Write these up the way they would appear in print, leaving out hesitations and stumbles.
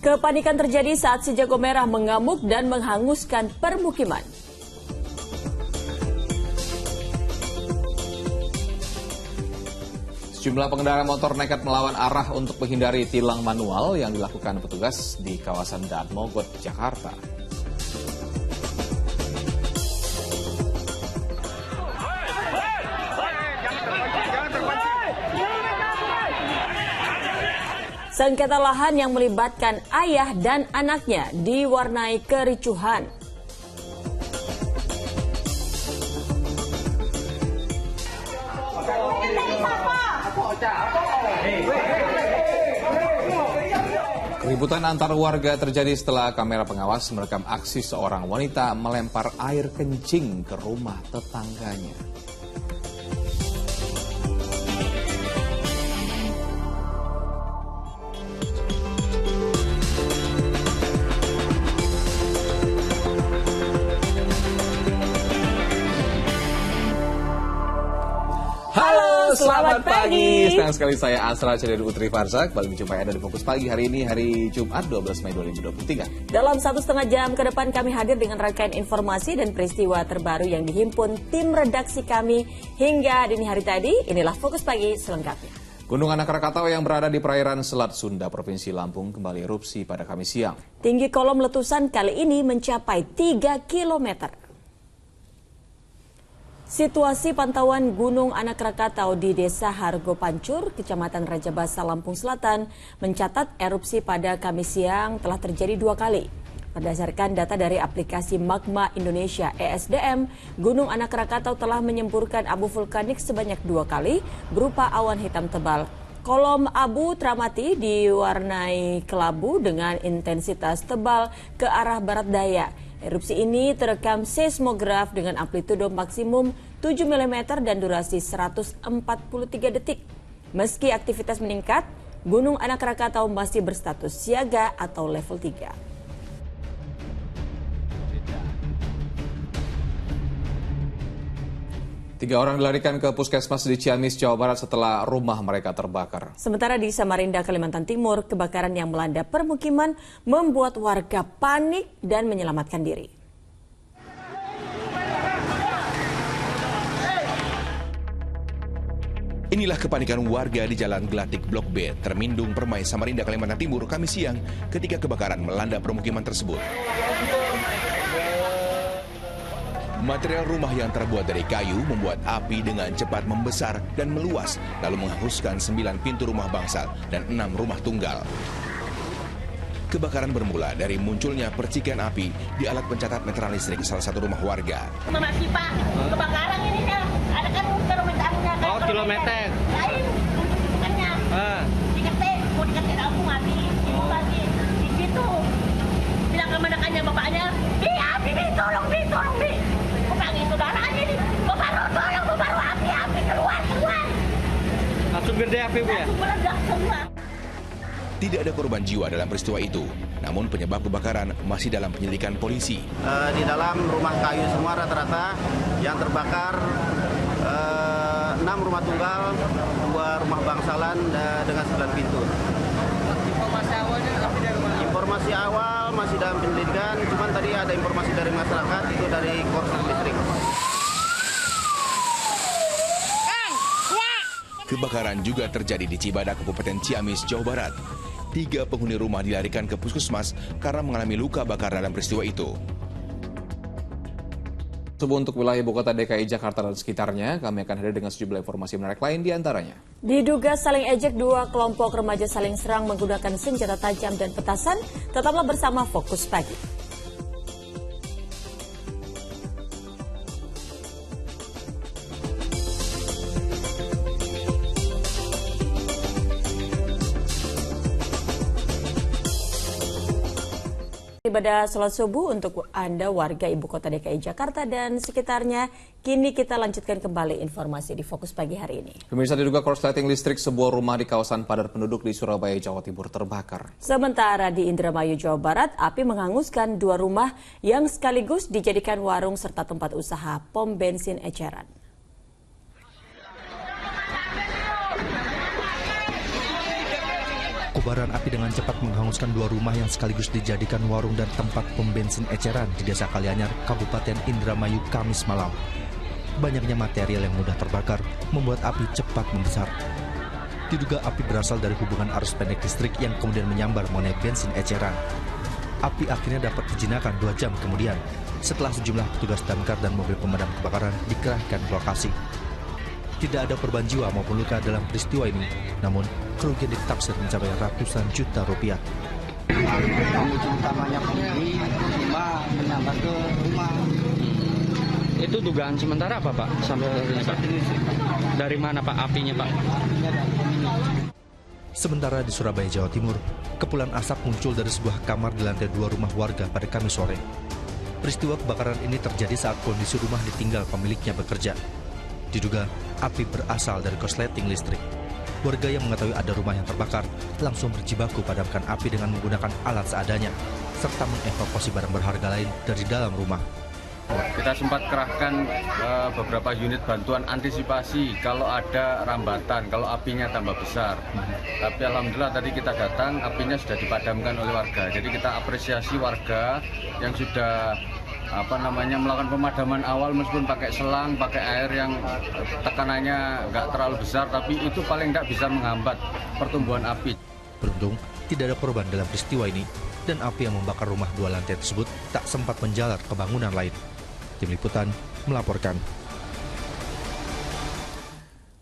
Kepanikan terjadi saat si jago merah mengamuk dan menghanguskan permukiman. Sejumlah pengendara motor nekat melawan arah untuk menghindari tilang manual yang dilakukan petugas di kawasan Daan Mogot, Jakarta. Sengketa lahan yang melibatkan ayah dan anaknya diwarnai kericuhan. Keributan antar warga terjadi setelah kamera pengawas merekam aksi seorang wanita melempar air kencing ke rumah tetangganya. Selamat pagi. Senang sekali saya Asra Cedera Utri Farsa kembali menjumpai Anda di Fokus Pagi hari ini, hari Jumat 12 Mei 2023. Dalam 1,5 jam ke depan kami hadir dengan rangkaian informasi dan peristiwa terbaru yang dihimpun tim redaksi kami hingga dini hari tadi. Inilah Fokus Pagi selengkapnya. Gunung Anak Krakatau yang berada di perairan Selat Sunda, Provinsi Lampung kembali erupsi pada Kamis siang. Tinggi kolom letusan kali ini mencapai 3 km. Situasi pantauan Gunung Anak Krakatau di Desa Hargo Pancur, Kecamatan Raja Basa, Lampung Selatan, mencatat erupsi pada Kamis siang telah terjadi 2 kali. Berdasarkan data dari aplikasi Magma Indonesia (ESDM), Gunung Anak Krakatau telah menyemburkan abu vulkanik sebanyak 2 kali berupa awan hitam tebal. Kolom abu teramati diwarnai kelabu dengan intensitas tebal ke arah barat daya. Erupsi ini terekam seismograf dengan amplitudo maksimum 7 mm dan durasi 143 detik. Meski aktivitas meningkat, Gunung Anak Krakatau masih berstatus siaga atau level 3. Tiga orang dilarikan ke puskesmas di Ciamis, Jawa Barat setelah rumah mereka terbakar. Sementara di Samarinda, Kalimantan Timur, kebakaran yang melanda permukiman membuat warga panik dan menyelamatkan diri. Inilah kepanikan warga di Jalan Gelatik Blok B, Termindung, Permai, Samarinda, Kalimantan Timur, Kamis siang ketika kebakaran melanda permukiman tersebut. Material rumah yang terbuat dari kayu membuat api dengan cepat membesar dan meluas, lalu menghanguskan 9 pintu rumah bangsal dan 6 rumah tunggal. Kebakaran bermula dari munculnya percikan api di alat pencatat meteran listrik salah satu rumah warga. Masih Pak, kebakaran ini kan ada kan kilometernya kan. Oh, kilometer. Lain bukannya. Diketik, mau diketik lampu mati. Itu lagi di situ. Bilang ke menekannya bapaknya, api, tolong, Bi. Bukangi saudaranya nih, tolong, baru api, keluar. Langsung gede api, Bu ya? Langsung meledak semua. Tidak ada korban jiwa dalam peristiwa itu, namun penyebab kebakaran masih dalam penyelidikan polisi. Di dalam rumah kayu semua rata-rata yang terbakar 6 rumah tunggal, 2 rumah bangsalan dengan 9 pintu. Informasi awalnya api dari mana? Informasi awal masih dalam penyelidikan, cuman tadi ada informasi dari masyarakat itu dari korslet listrik. Kebakaran juga terjadi di Cibadak, Kabupaten Ciamis, Jawa Barat. 3 penghuni rumah dilarikan ke puskesmas karena mengalami luka bakar dalam peristiwa itu. Untuk wilayah ibu kota DKI Jakarta dan sekitarnya, kami akan hadir dengan sejumlah informasi menarik lain di antaranya. Diduga saling ejek, 2 kelompok remaja saling serang menggunakan senjata tajam dan petasan. Tetaplah bersama Fokus Pagi. Ibadah sholat subuh untuk Anda warga ibu kota DKI Jakarta dan sekitarnya. Kini kita lanjutkan kembali informasi di Fokus Pagi hari ini. Pemirsa, diduga korsleting listrik sebuah rumah di kawasan padat penduduk di Surabaya, Jawa Timur terbakar. Sementara di Indramayu, Jawa Barat, api menghanguskan 2 rumah yang sekaligus dijadikan warung serta tempat usaha pom bensin eceran. Kobaran api dengan cepat menghanguskan 2 rumah yang sekaligus dijadikan warung dan tempat pom bensin eceran di Desa Kalianyar, Kabupaten Indramayu, Kamis malam. Banyaknya material yang mudah terbakar membuat api cepat membesar. Diduga api berasal dari hubungan arus pendek listrik yang kemudian menyambar mengenai bensin eceran. Api akhirnya dapat dijinakan 2 jam kemudian setelah sejumlah petugas damkar dan mobil pemadam kebakaran dikerahkan ke lokasi. Tidak ada korban jiwa maupun luka dalam peristiwa ini, namun kerugian ditaksir mencapai ratusan juta rupiah. Pemicu utamanya pembeli cuma menyambar ke rumah. Itu dugaan sementara apa Pak? Sampai ini Pak? Dari mana Pak apinya Pak? Sementara di Surabaya, Jawa Timur, kepulan asap muncul dari sebuah kamar di lantai 2 rumah warga pada Kamis sore. Peristiwa kebakaran ini terjadi saat kondisi rumah ditinggal pemiliknya bekerja. Diduga api berasal dari korsleting listrik. Warga yang mengetahui ada rumah yang terbakar langsung berjibaku padamkan api dengan menggunakan alat seadanya, serta mengevakuasi barang berharga lain dari dalam rumah. Kita sempat kerahkan beberapa unit bantuan antisipasi kalau ada rambatan, kalau apinya tambah besar. Tapi alhamdulillah tadi kita datang, apinya sudah dipadamkan oleh warga. Jadi kita apresiasi warga yang sudah melakukan pemadaman awal meskipun pakai selang, pakai air yang tekanannya nggak terlalu besar, tapi itu paling nggak bisa menghambat pertumbuhan api. Beruntung, tidak ada korban dalam peristiwa ini, dan api yang membakar rumah 2 lantai tersebut tak sempat menjalar ke bangunan lain. Tim Liputan melaporkan.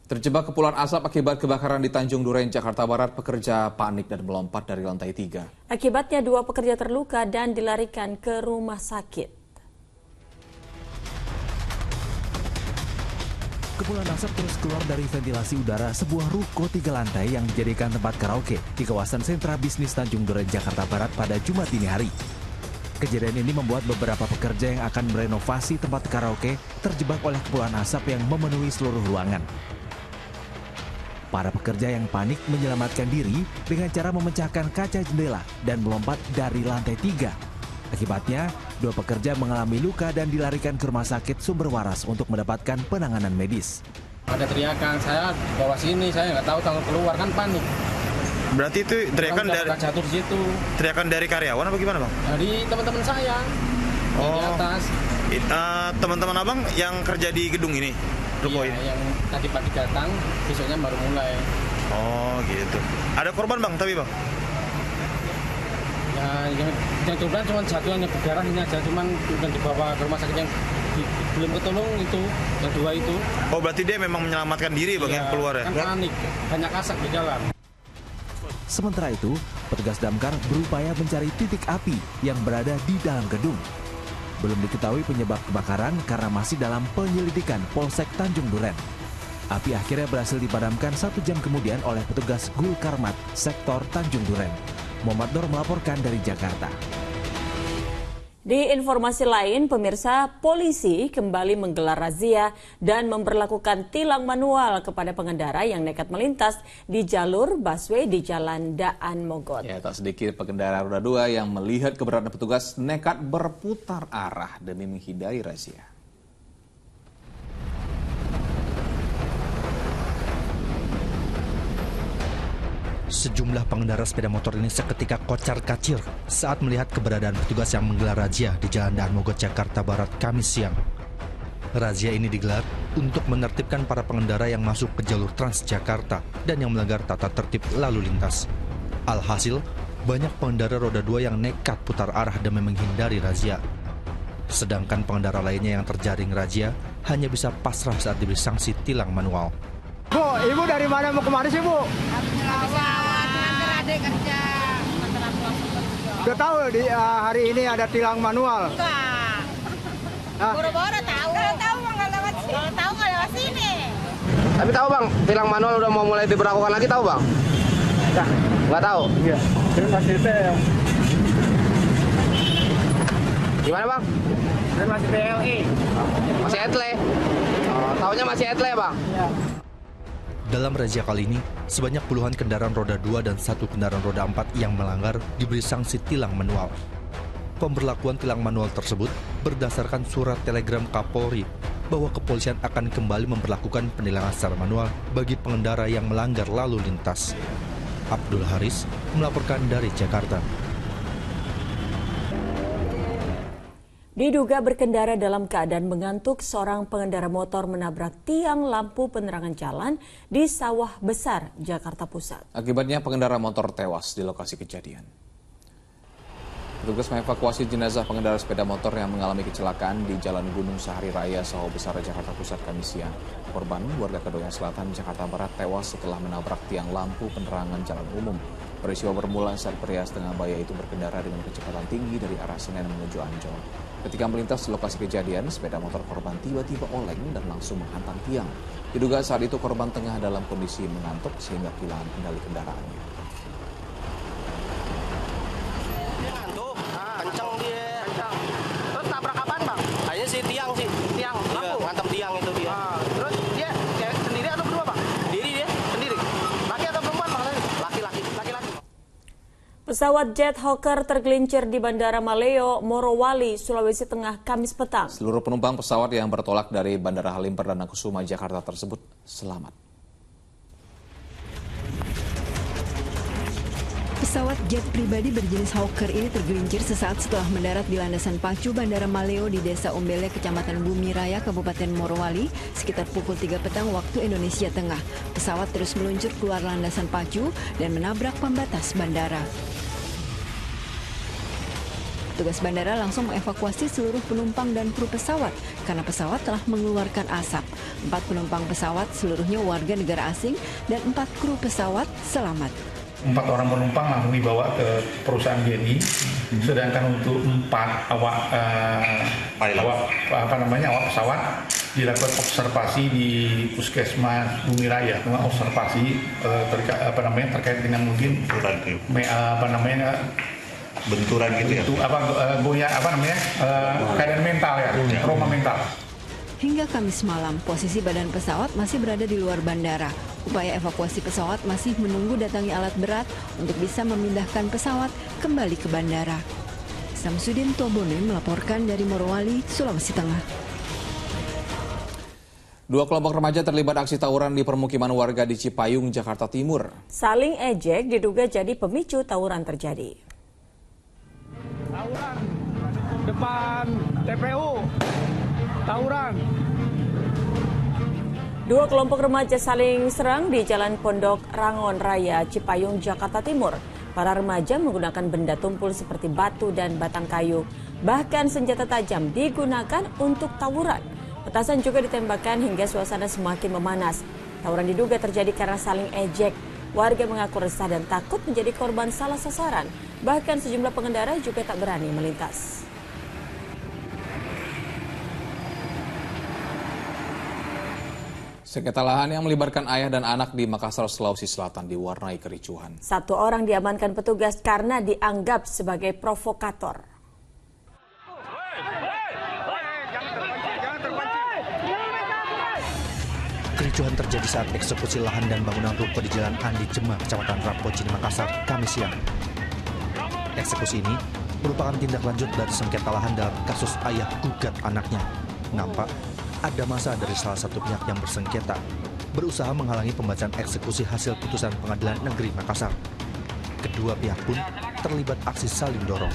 Terjebak kepulan asap akibat kebakaran di Tanjung Duren, Jakarta Barat, pekerja panik dan melompat dari lantai 3. Akibatnya 2 pekerja terluka dan dilarikan ke rumah sakit. Kepulan asap terus keluar dari ventilasi udara sebuah ruko 3 lantai yang dijadikan tempat karaoke di kawasan sentra bisnis Tanjung Duren, Jakarta Barat pada Jumat dini hari. Kejadian ini membuat beberapa pekerja yang akan merenovasi tempat karaoke terjebak oleh kepulan asap yang memenuhi seluruh ruangan. Para pekerja yang panik menyelamatkan diri dengan cara memecahkan kaca jendela dan melompat dari lantai 3. Akibatnya, 2 pekerja mengalami luka dan dilarikan ke rumah sakit Sumber Waras untuk mendapatkan penanganan medis. Ada teriakan, saya di bawah sini, saya nggak tahu kalau keluar kan panik. Berarti itu teriakan dari jatuh di situ. Teriakan dari karyawan apa gimana Bang? Dari teman-teman saya di atas. Teman-teman Abang yang kerja di gedung ini, ruko ini? Yang tadi pagi datang, besoknya baru mulai. Oh gitu. Ada korban Bang tapi Bang? Ya, yang korban cuma satu hanya berdarah ini aja, cuman udah dibawa ke rumah sakit yang belum ketolong itu, yang 2 itu. Oh berarti dia memang menyelamatkan diri Bang yang keluar ya? Kan panik, banyak asap di jalan. Sementara itu, petugas damkar berupaya mencari titik api yang berada di dalam gedung. Belum diketahui penyebab kebakaran karena masih dalam penyelidikan Polsek Tanjung Duren. Api akhirnya berhasil dipadamkan 1 jam kemudian oleh petugas Gulkarmat Sektor Tanjung Duren. Muhammad Nur melaporkan dari Jakarta. Di informasi lain, pemirsa, polisi kembali menggelar razia dan memberlakukan tilang manual kepada pengendara yang nekat melintas di jalur busway di Jalan Daan Mogot. Ya, tak sedikit pengendara roda 2 yang melihat keberadaan petugas nekat berputar arah demi menghindari razia. Sejumlah pengendara sepeda motor ini seketika kocar-kacir saat melihat keberadaan petugas yang menggelar razia di Jalan Daan Mogot, Jakarta Barat, Kamis siang. Razia ini digelar untuk menertibkan para pengendara yang masuk ke jalur Transjakarta dan yang melanggar tata tertib lalu lintas. Alhasil, banyak pengendara roda 2 yang nekat putar arah demi menghindari razia. Sedangkan pengendara lainnya yang terjaring razia hanya bisa pasrah saat diberi sanksi tilang manual. Bu, Ibu dari mana mau kemana sih Bu? Nganter adik kerja. Udah tahu di hari ini ada tilang manual? Enggak. Boro-boro tahu. Kalau tahu nggak lewat sini. Kalau tahu nggak lewat sini. Tapi tahu Bang, tilang manual udah mau mulai diberlakukan lagi tahu Bang? Nah, nggak tahu. Iya. Terima kasih ya. Gimana Bang? Terima kasih PLI. Masih etle. Oh, tahunya masih etle Bang? Iya. Dalam razia kali ini, sebanyak puluhan kendaraan roda 2 dan 1 kendaraan roda 4 yang melanggar diberi sanksi tilang manual. Pemberlakuan tilang manual tersebut berdasarkan surat telegram Kapolri bahwa kepolisian akan kembali memperlakukan penilangan secara manual bagi pengendara yang melanggar lalu lintas. Abdul Haris melaporkan dari Jakarta. Diduga berkendara dalam keadaan mengantuk, seorang pengendara motor menabrak tiang lampu penerangan jalan di Sawah Besar, Jakarta Pusat. Akibatnya pengendara motor tewas di lokasi kejadian. Petugas mengevakuasi jenazah pengendara sepeda motor yang mengalami kecelakaan di Jalan Gunung Sahari Raya, Sawah Besar, Jakarta Pusat, Kamis siang. Korban, warga Kedoyan Selatan, Jakarta Barat, tewas setelah menabrak tiang lampu penerangan jalan umum. Peristiwa bermula saat pria setengah baya itu berkendara dengan kecepatan tinggi dari arah Senen menuju Ancol. Ketika melintas lokasi kejadian, sepeda motor korban tiba-tiba oleng dan langsung menghantam tiang. Diduga saat itu korban tengah dalam kondisi mengantuk sehingga kehilangan kendali kendaraannya. Dia ngantuk, kenceng dia. Kenceng. Terus tabrak apaan bang? Kayaknya sih tiang lampu. Mantap tiang itu dia. Terus dia sendiri atau berdua bang? Sendiri dia. Sendiri. Laki atau perempuan bang? Laki-laki. Pesawat jet Hawker tergelincir di Bandara Maleo, Morowali, Sulawesi Tengah, Kamis petang. Seluruh penumpang pesawat yang bertolak dari Bandara Halim Perdana Kusuma, Jakarta tersebut selamat. Pesawat jet pribadi berjenis Hawker ini tergelincir sesaat setelah mendarat di landasan pacu Bandara Maleo di Desa Ombele, Kecamatan Bumi Raya, Kabupaten Morowali, sekitar pukul 3 petang waktu Indonesia Tengah. Pesawat terus meluncur keluar landasan pacu dan menabrak pembatas bandara. Petugas bandara langsung mengevakuasi seluruh penumpang dan kru pesawat karena pesawat telah mengeluarkan asap. 4 penumpang pesawat seluruhnya warga negara asing dan 4 kru pesawat selamat. 4 orang penumpang langsung dibawa ke perusahaan BNI, sedangkan untuk 4 awak pesawat dilakukan observasi di Puskesmas Bumi Raya, observasi terkait dengan mungkin benturan gitu ya, keadaan mental ya, trauma mental. Hingga Kamis malam, posisi badan pesawat masih berada di luar bandara. Upaya evakuasi pesawat masih menunggu datangnya alat berat untuk bisa memindahkan pesawat kembali ke bandara. Samsudin Tobone melaporkan dari Morowali, Sulawesi Tengah. 2 kelompok remaja terlibat aksi tawuran di permukiman warga di Cipayung, Jakarta Timur. Saling ejek diduga jadi pemicu tawuran terjadi. Tawuran depan TPU. Tawuran. 2 kelompok remaja saling serang di Jalan Pondok Rangon Raya, Cipayung, Jakarta Timur. Para remaja menggunakan benda tumpul seperti batu dan batang kayu. Bahkan senjata tajam digunakan untuk tawuran. Petasan juga ditembakkan hingga suasana semakin memanas. Tawuran diduga terjadi karena saling ejek. Warga mengaku resah dan takut menjadi korban salah sasaran. Bahkan sejumlah pengendara juga tak berani melintas. Sengketa lahan yang melibatkan ayah dan anak di Makassar, Sulawesi Selatan diwarnai kericuhan. 1 orang diamankan petugas karena dianggap sebagai provokator. Kericuhan terjadi saat eksekusi lahan dan bangunan ruko di Jalan Andi Jemah, Kecamatan Rapocini, Makassar, Kamis siang. Eksekusi ini merupakan tindak lanjut dari sengketa lahan dalam kasus ayah gugat anaknya. Nampak ada masa dari salah satu pihak yang bersengketa berusaha menghalangi pembacaan eksekusi hasil putusan Pengadilan Negeri Makassar. Kedua pihak pun terlibat aksi saling dorong.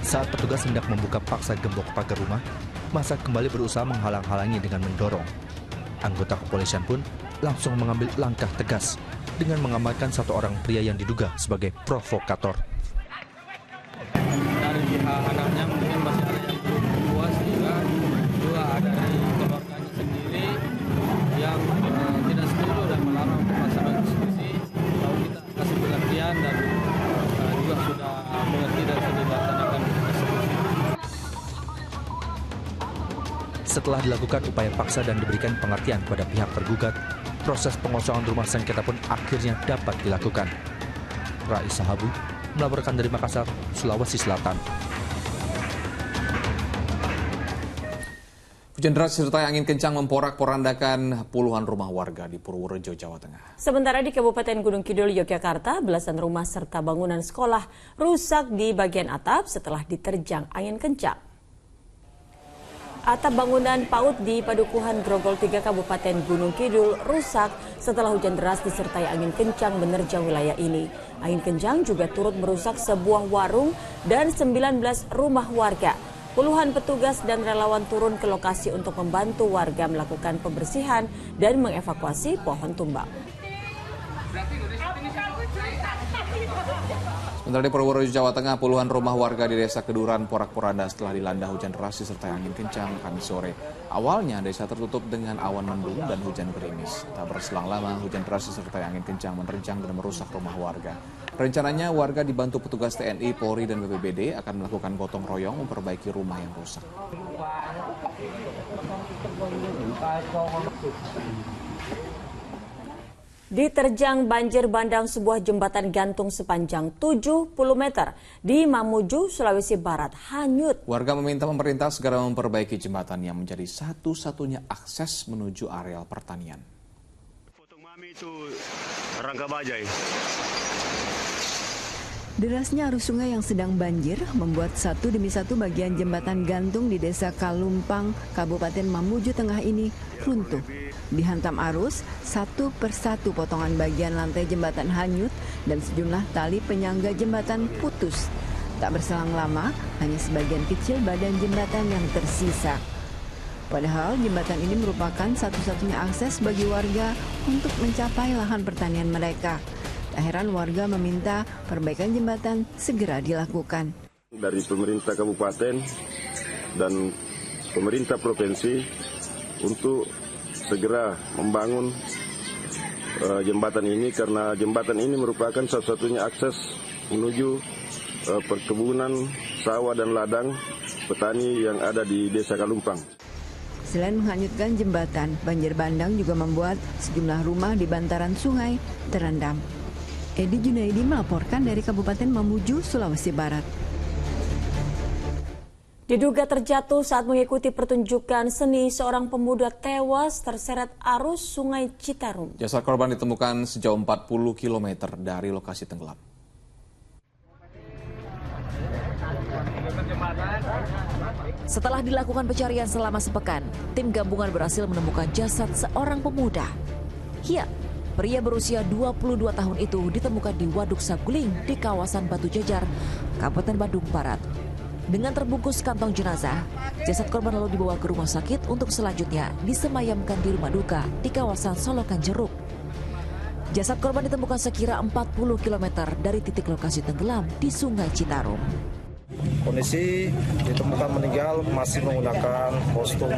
Saat petugas hendak membuka paksa gembok pagar rumah, massa kembali berusaha menghalang-halangi dengan mendorong. Anggota kepolisian pun langsung mengambil langkah tegas dengan mengamankan 1 orang pria yang diduga sebagai provokator. Dari pihak anaknya mungkin masih ada yang belum puas, juga ada dari keluarganya sendiri yang tidak setuju dan melarang pelaksanaan eksekusi. Lalu kita kasih pengertian dan juga sudah mengerti dan sudah dilaksanakan eksekusi. Setelah dilakukan upaya paksa dan diberikan pengertian pada pihak tergugat, proses pengosongan rumah sengketa pun akhirnya dapat dilakukan. Raisa Habu melaporkan dari Makassar, Sulawesi Selatan. Hujan deras disertai angin kencang memporak-porandakan puluhan rumah warga di Purworejo, Jawa Tengah. Sementara di Kabupaten Gunung Kidul, Yogyakarta, belasan rumah serta bangunan sekolah rusak di bagian atap setelah diterjang angin kencang. Atap bangunan PAUD di Padukuhan Grogol 3 Kabupaten Gunung Kidul rusak setelah hujan deras disertai angin kencang menerjang wilayah ini. Angin kencang juga turut merusak sebuah warung dan 19 rumah warga. Puluhan petugas dan relawan turun ke lokasi untuk membantu warga melakukan pembersihan dan mengevakuasi pohon tumbang. Sementara di Purworejo, Jawa Tengah, puluhan rumah warga di Desa Keduran porak-poranda setelah dilanda hujan deras disertai angin kencang Kamis sore. Awalnya desa tertutup dengan awan mendung dan hujan gerimis. Tak berselang lama, hujan deras disertai angin kencang menerjang dan merusak rumah warga. Rencananya warga dibantu petugas TNI, Polri, dan BPBD akan melakukan gotong royong memperbaiki rumah yang rusak. Diterjang banjir bandang sebuah jembatan gantung sepanjang 70 meter di Mamuju, Sulawesi Barat hanyut. Warga meminta pemerintah segera memperbaiki jembatan yang menjadi satu-satunya akses menuju areal pertanian. Foto mami itu Rangga Bajai. Derasnya arus sungai yang sedang banjir membuat satu demi satu bagian jembatan gantung di Desa Kalumpang, Kabupaten Mamuju Tengah ini runtuh. Dihantam arus, satu persatu potongan bagian lantai jembatan hanyut dan sejumlah tali penyangga jembatan putus. Tak berselang lama, hanya sebagian kecil badan jembatan yang tersisa. Padahal jembatan ini merupakan satu-satunya akses bagi warga untuk mencapai lahan pertanian mereka. Tak heran warga meminta perbaikan jembatan segera dilakukan. Dari pemerintah kabupaten dan pemerintah provinsi untuk segera membangun jembatan ini karena jembatan ini merupakan satu-satunya akses menuju perkebunan sawah dan ladang petani yang ada di Desa Kalumpang. Selain menghanyutkan jembatan, banjir bandang juga membuat sejumlah rumah di bantaran sungai terendam. Edi Junaidi melaporkan dari Kabupaten Mamuju, Sulawesi Barat. Diduga terjatuh saat mengikuti pertunjukan seni, seorang pemuda tewas terseret arus Sungai Citarum. Jasad korban ditemukan sejauh 40 km dari lokasi tenggelam. Setelah dilakukan pencarian selama sepekan, tim gabungan berhasil menemukan jasad seorang pemuda. Ya, pria berusia 22 tahun itu ditemukan di Waduk Saguling di kawasan Batu Jajar, Kabupaten Bandung Barat. Dengan terbungkus kantong jenazah, jasad korban lalu dibawa ke rumah sakit untuk selanjutnya disemayamkan di rumah duka di kawasan Solokan Jeruk. Jasad korban ditemukan sekira 40 km dari titik lokasi tenggelam di Sungai Citarum. Kondisi ditemukan meninggal masih menggunakan kostum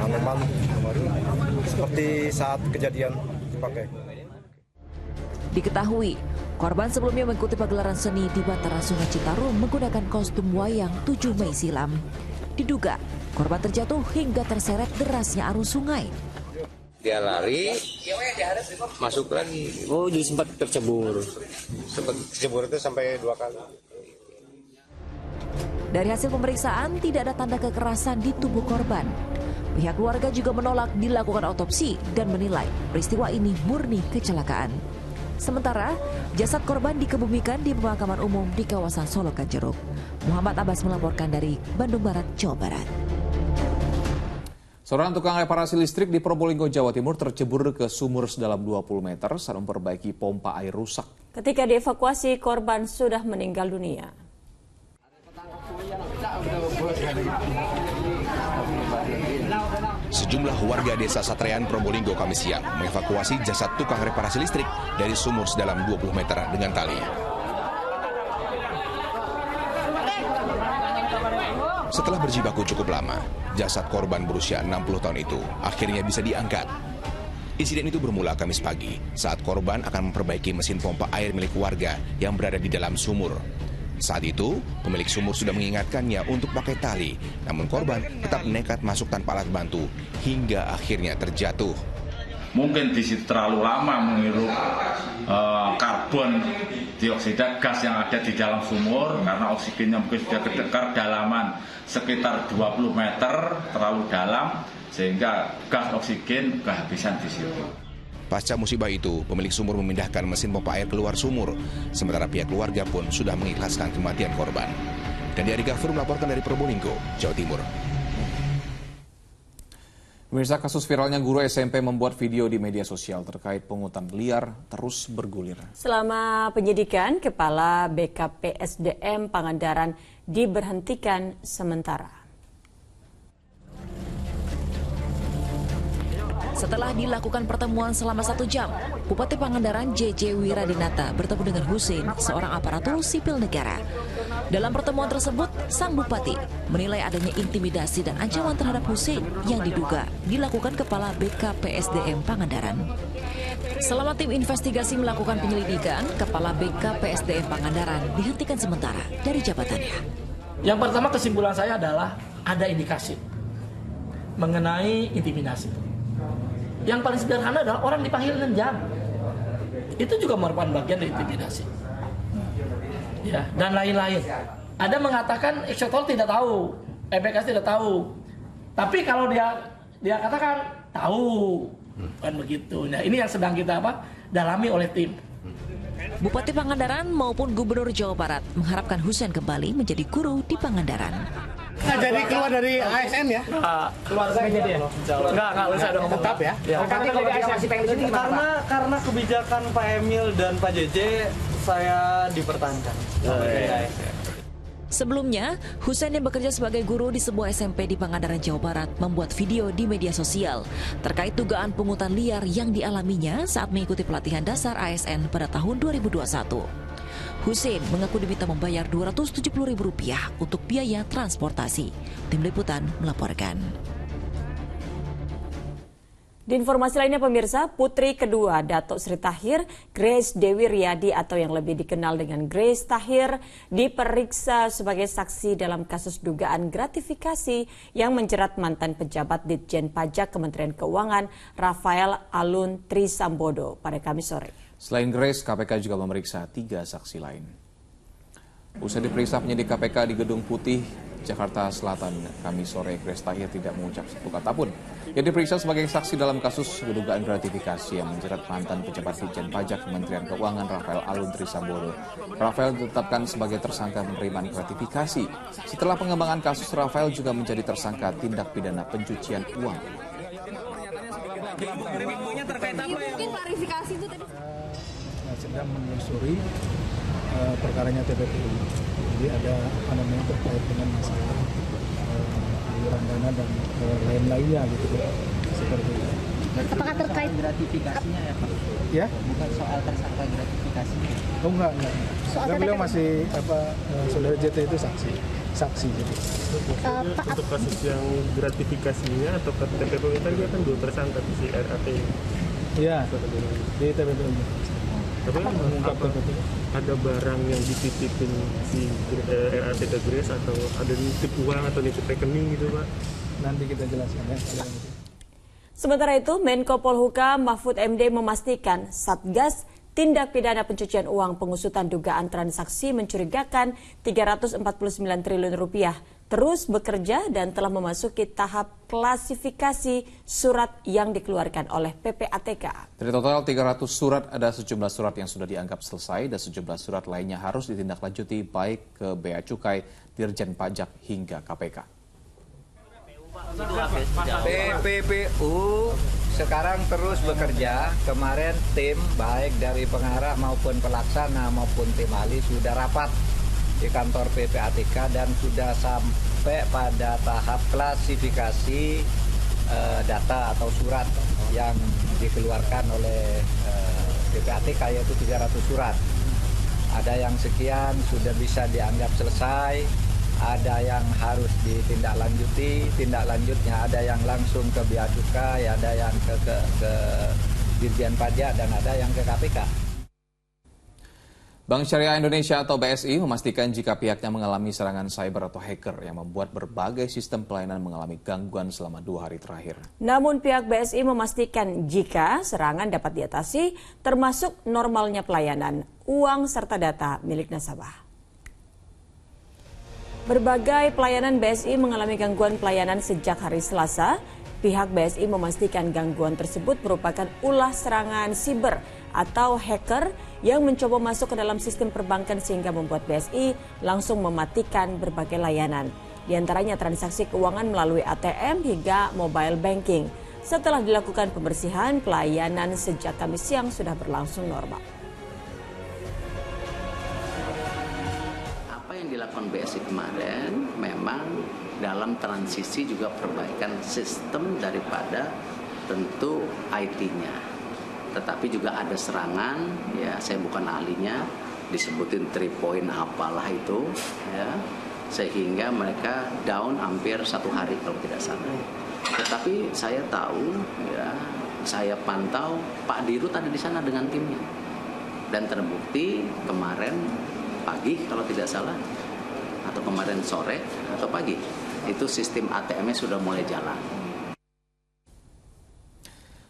Anoman seperti saat kejadian dipakai. Diketahui, korban sebelumnya mengikuti pagelaran seni di bantaran Sungai Citarum menggunakan kostum wayang 7 Mei silam. Diduga, korban terjatuh hingga terseret derasnya arus sungai. Dia lari, masuk lagi. Oh, jadi sempat tercebur. Sempat tercebur itu sampai 2 kali. Dari hasil pemeriksaan, tidak ada tanda kekerasan di tubuh korban. Pihak keluarga juga menolak dilakukan otopsi dan menilai peristiwa ini murni kecelakaan. Sementara, jasad korban dikebumikan di pemakaman umum di kawasan Solokan Jeruk. Muhammad Abbas melaporkan dari Bandung Barat, Jawa Barat. Seorang tukang reparasi listrik di Probolinggo, Jawa Timur tercebur ke sumur sedalam 20 meter saat memperbaiki pompa air rusak. Ketika dievakuasi, korban sudah meninggal dunia. Sejumlah warga desa Satrean, Probolinggo Kamis siang mengevakuasi jasad tukang reparasi listrik dari sumur sedalam 20 meter dengan tali. Setelah berjibaku cukup lama, jasad korban berusia 60 tahun itu akhirnya bisa diangkat. Insiden itu bermula Kamis pagi saat korban akan memperbaiki mesin pompa air milik warga yang berada di dalam sumur. Saat itu, pemilik sumur sudah mengingatkannya untuk pakai tali, namun korban tetap nekat masuk tanpa alat bantu hingga akhirnya terjatuh. Mungkin di situ terlalu lama menghirup karbon dioksida gas yang ada di dalam sumur karena oksigennya mungkin sudah kedekar dalaman sekitar 20 meter terlalu dalam sehingga gas oksigen kehabisan di situ. Pasca musibah itu, pemilik sumur memindahkan mesin pompa air keluar sumur, sementara pihak keluarga pun sudah mengikhlaskan kematian korban. Dan Ari Gafur melaporkan dari Probolinggo, Jawa Timur. Pemirsa, kasus viralnya guru SMP membuat video di media sosial terkait pungutan liar terus bergulir. Selama penyidikan, Kepala BKPSDM Pangandaran diberhentikan sementara. Setelah dilakukan pertemuan selama 1 jam, Bupati Pangandaran JJ Wiradinata bertemu dengan Husein, seorang aparatur sipil negara. Dalam pertemuan tersebut, sang Bupati menilai adanya intimidasi dan ancaman terhadap Husein yang diduga dilakukan Kepala BKPSDM Pangandaran. Selama tim investigasi melakukan penyelidikan, Kepala BKPSDM Pangandaran dihentikan sementara dari jabatannya. Yang pertama, kesimpulan saya adalah ada indikasi mengenai intimidasi. Yang paling sederhana adalah orang dipanggil dengan jam. Itu juga merupakan bagian dari intimidasi. Ya, dan lain-lain. Ada mengatakan eksekutor tidak tahu, EPKS tidak tahu. Tapi kalau dia katakan tahu, kan begitu. Nah, ini yang sedang kita dalami oleh tim. Bupati Pangandaran maupun Gubernur Jawa Barat mengharapkan Husein kembali menjadi guru di Pangandaran. Nggak jadi keluar dari ASN ya? Keluar saya jadi ya? Enggak, saya udah ngomong tetap ya? Karena kalau ASN masih pengen di sini karena kebijakan Pak Emil dan Pak JJ saya dipertahankan. Sebelumnya, Husein yang bekerja sebagai guru di sebuah SMP di Pangandaran, Jawa Barat membuat video di media sosial terkait dugaan pungutan liar yang dialaminya saat mengikuti pelatihan dasar ASN pada tahun 2021. Husein mengaku diminta membayar Rp270.000 untuk biaya transportasi. Tim Liputan melaporkan. Di informasi lainnya pemirsa, putri kedua Datuk Sri Tahir, Grace Dewi Riyadi atau yang lebih dikenal dengan Grace Tahir, diperiksa sebagai saksi dalam kasus dugaan gratifikasi yang menjerat mantan pejabat Ditjen Pajak Kementerian Keuangan Rafael Alun Trisambodo pada Kamis sore. Selain Grace, KPK juga memeriksa 3 saksi lain. Usai diperiksa penyidik KPK di Gedung Putih, Jakarta Selatan, Kamis sore, Grace Tahir tidak mengucap satu kata pun. Ia diperiksa sebagai saksi dalam kasus dugaan gratifikasi yang menjerat mantan pejabat Ditjen Pajak Kementerian Keuangan Rafael Alun Trisambodo. Rafael ditetapkan sebagai tersangka penerimaan gratifikasi. Setelah pengembangan kasus, Rafael juga menjadi tersangka tindak pidana pencucian uang. Terkait apa ya? Mungkin klarifikasi itu tadi. Sedang menelusuri perkaranya TPPU. Jadi ada terkait dengan masalah aliran dana dan lain-lainnya gitu seperti itu. Apakah terkait gratifikasinya ya Pak? Ya? Bukan soal tersangka gratifikasi. Oh enggak. Karena beliau masih saudara JT itu saksi gitu. Untuk kasus yang gratifikasinya atau TPPU tadi kan 2 tersangka si RAT. Iya. Di TPPU. Tapi ada barang yang dititipin si RAT ke Grace atau ada nitip uang atau nitip rekening gitu Pak? Nanti kita jelaskan ya. Sementara itu, Menko Polhukam Mahfud MD memastikan Satgas Tindak Pidana Pencucian Uang pengusutan dugaan transaksi mencurigakan Rp349 triliun terus bekerja dan telah memasuki tahap klasifikasi surat yang dikeluarkan oleh PPATK. Dari total 300 surat, ada sejumlah surat yang sudah dianggap selesai dan sejumlah surat lainnya harus ditindaklanjuti baik ke Bea Cukai, Dirjen Pajak hingga KPK. PPPU sekarang terus bekerja. Kemarin tim baik dari pengarah maupun pelaksana maupun tim ahli sudah rapat di kantor PPATK dan sudah sampai pada tahap klasifikasi data atau surat yang dikeluarkan oleh PPATK, yaitu 300 surat. Ada yang sekian sudah bisa dianggap selesai, ada yang harus ditindaklanjuti, tindak lanjutnya ada yang langsung ke Bea Cukai, ada yang ke Dirjen Pajak, dan ada yang ke KPK. Bank Syariah Indonesia atau BSI memastikan jika pihaknya mengalami serangan cyber atau hacker yang membuat berbagai sistem pelayanan mengalami gangguan selama 2 hari terakhir. Namun pihak BSI memastikan jika serangan dapat diatasi, termasuk normalnya pelayanan, uang serta data milik nasabah. Berbagai pelayanan BSI mengalami gangguan pelayanan sejak hari Selasa. Pihak BSI memastikan gangguan tersebut merupakan ulah serangan siber atau hacker yang mencoba masuk ke dalam sistem perbankan sehingga membuat BSI langsung mematikan berbagai layanan. Di antaranya transaksi keuangan melalui ATM hingga mobile banking. Setelah dilakukan pembersihan, pelayanan sejak Kamis siang sudah berlangsung normal. Apa yang dilakukan BSI kemarin memang dalam transisi juga perbaikan sistem daripada tentu IT-nya. Tetapi juga ada serangan, ya saya bukan ahlinya, disebutin 3 point apalah itu, ya, sehingga mereka down hampir 1 hari kalau tidak salah. Tetapi saya tahu, ya, saya pantau Pak Dirut ada di sana dengan timnya, dan terbukti kemarin pagi kalau tidak salah, atau kemarin sore atau pagi, itu sistem ATM-nya sudah mulai jalan.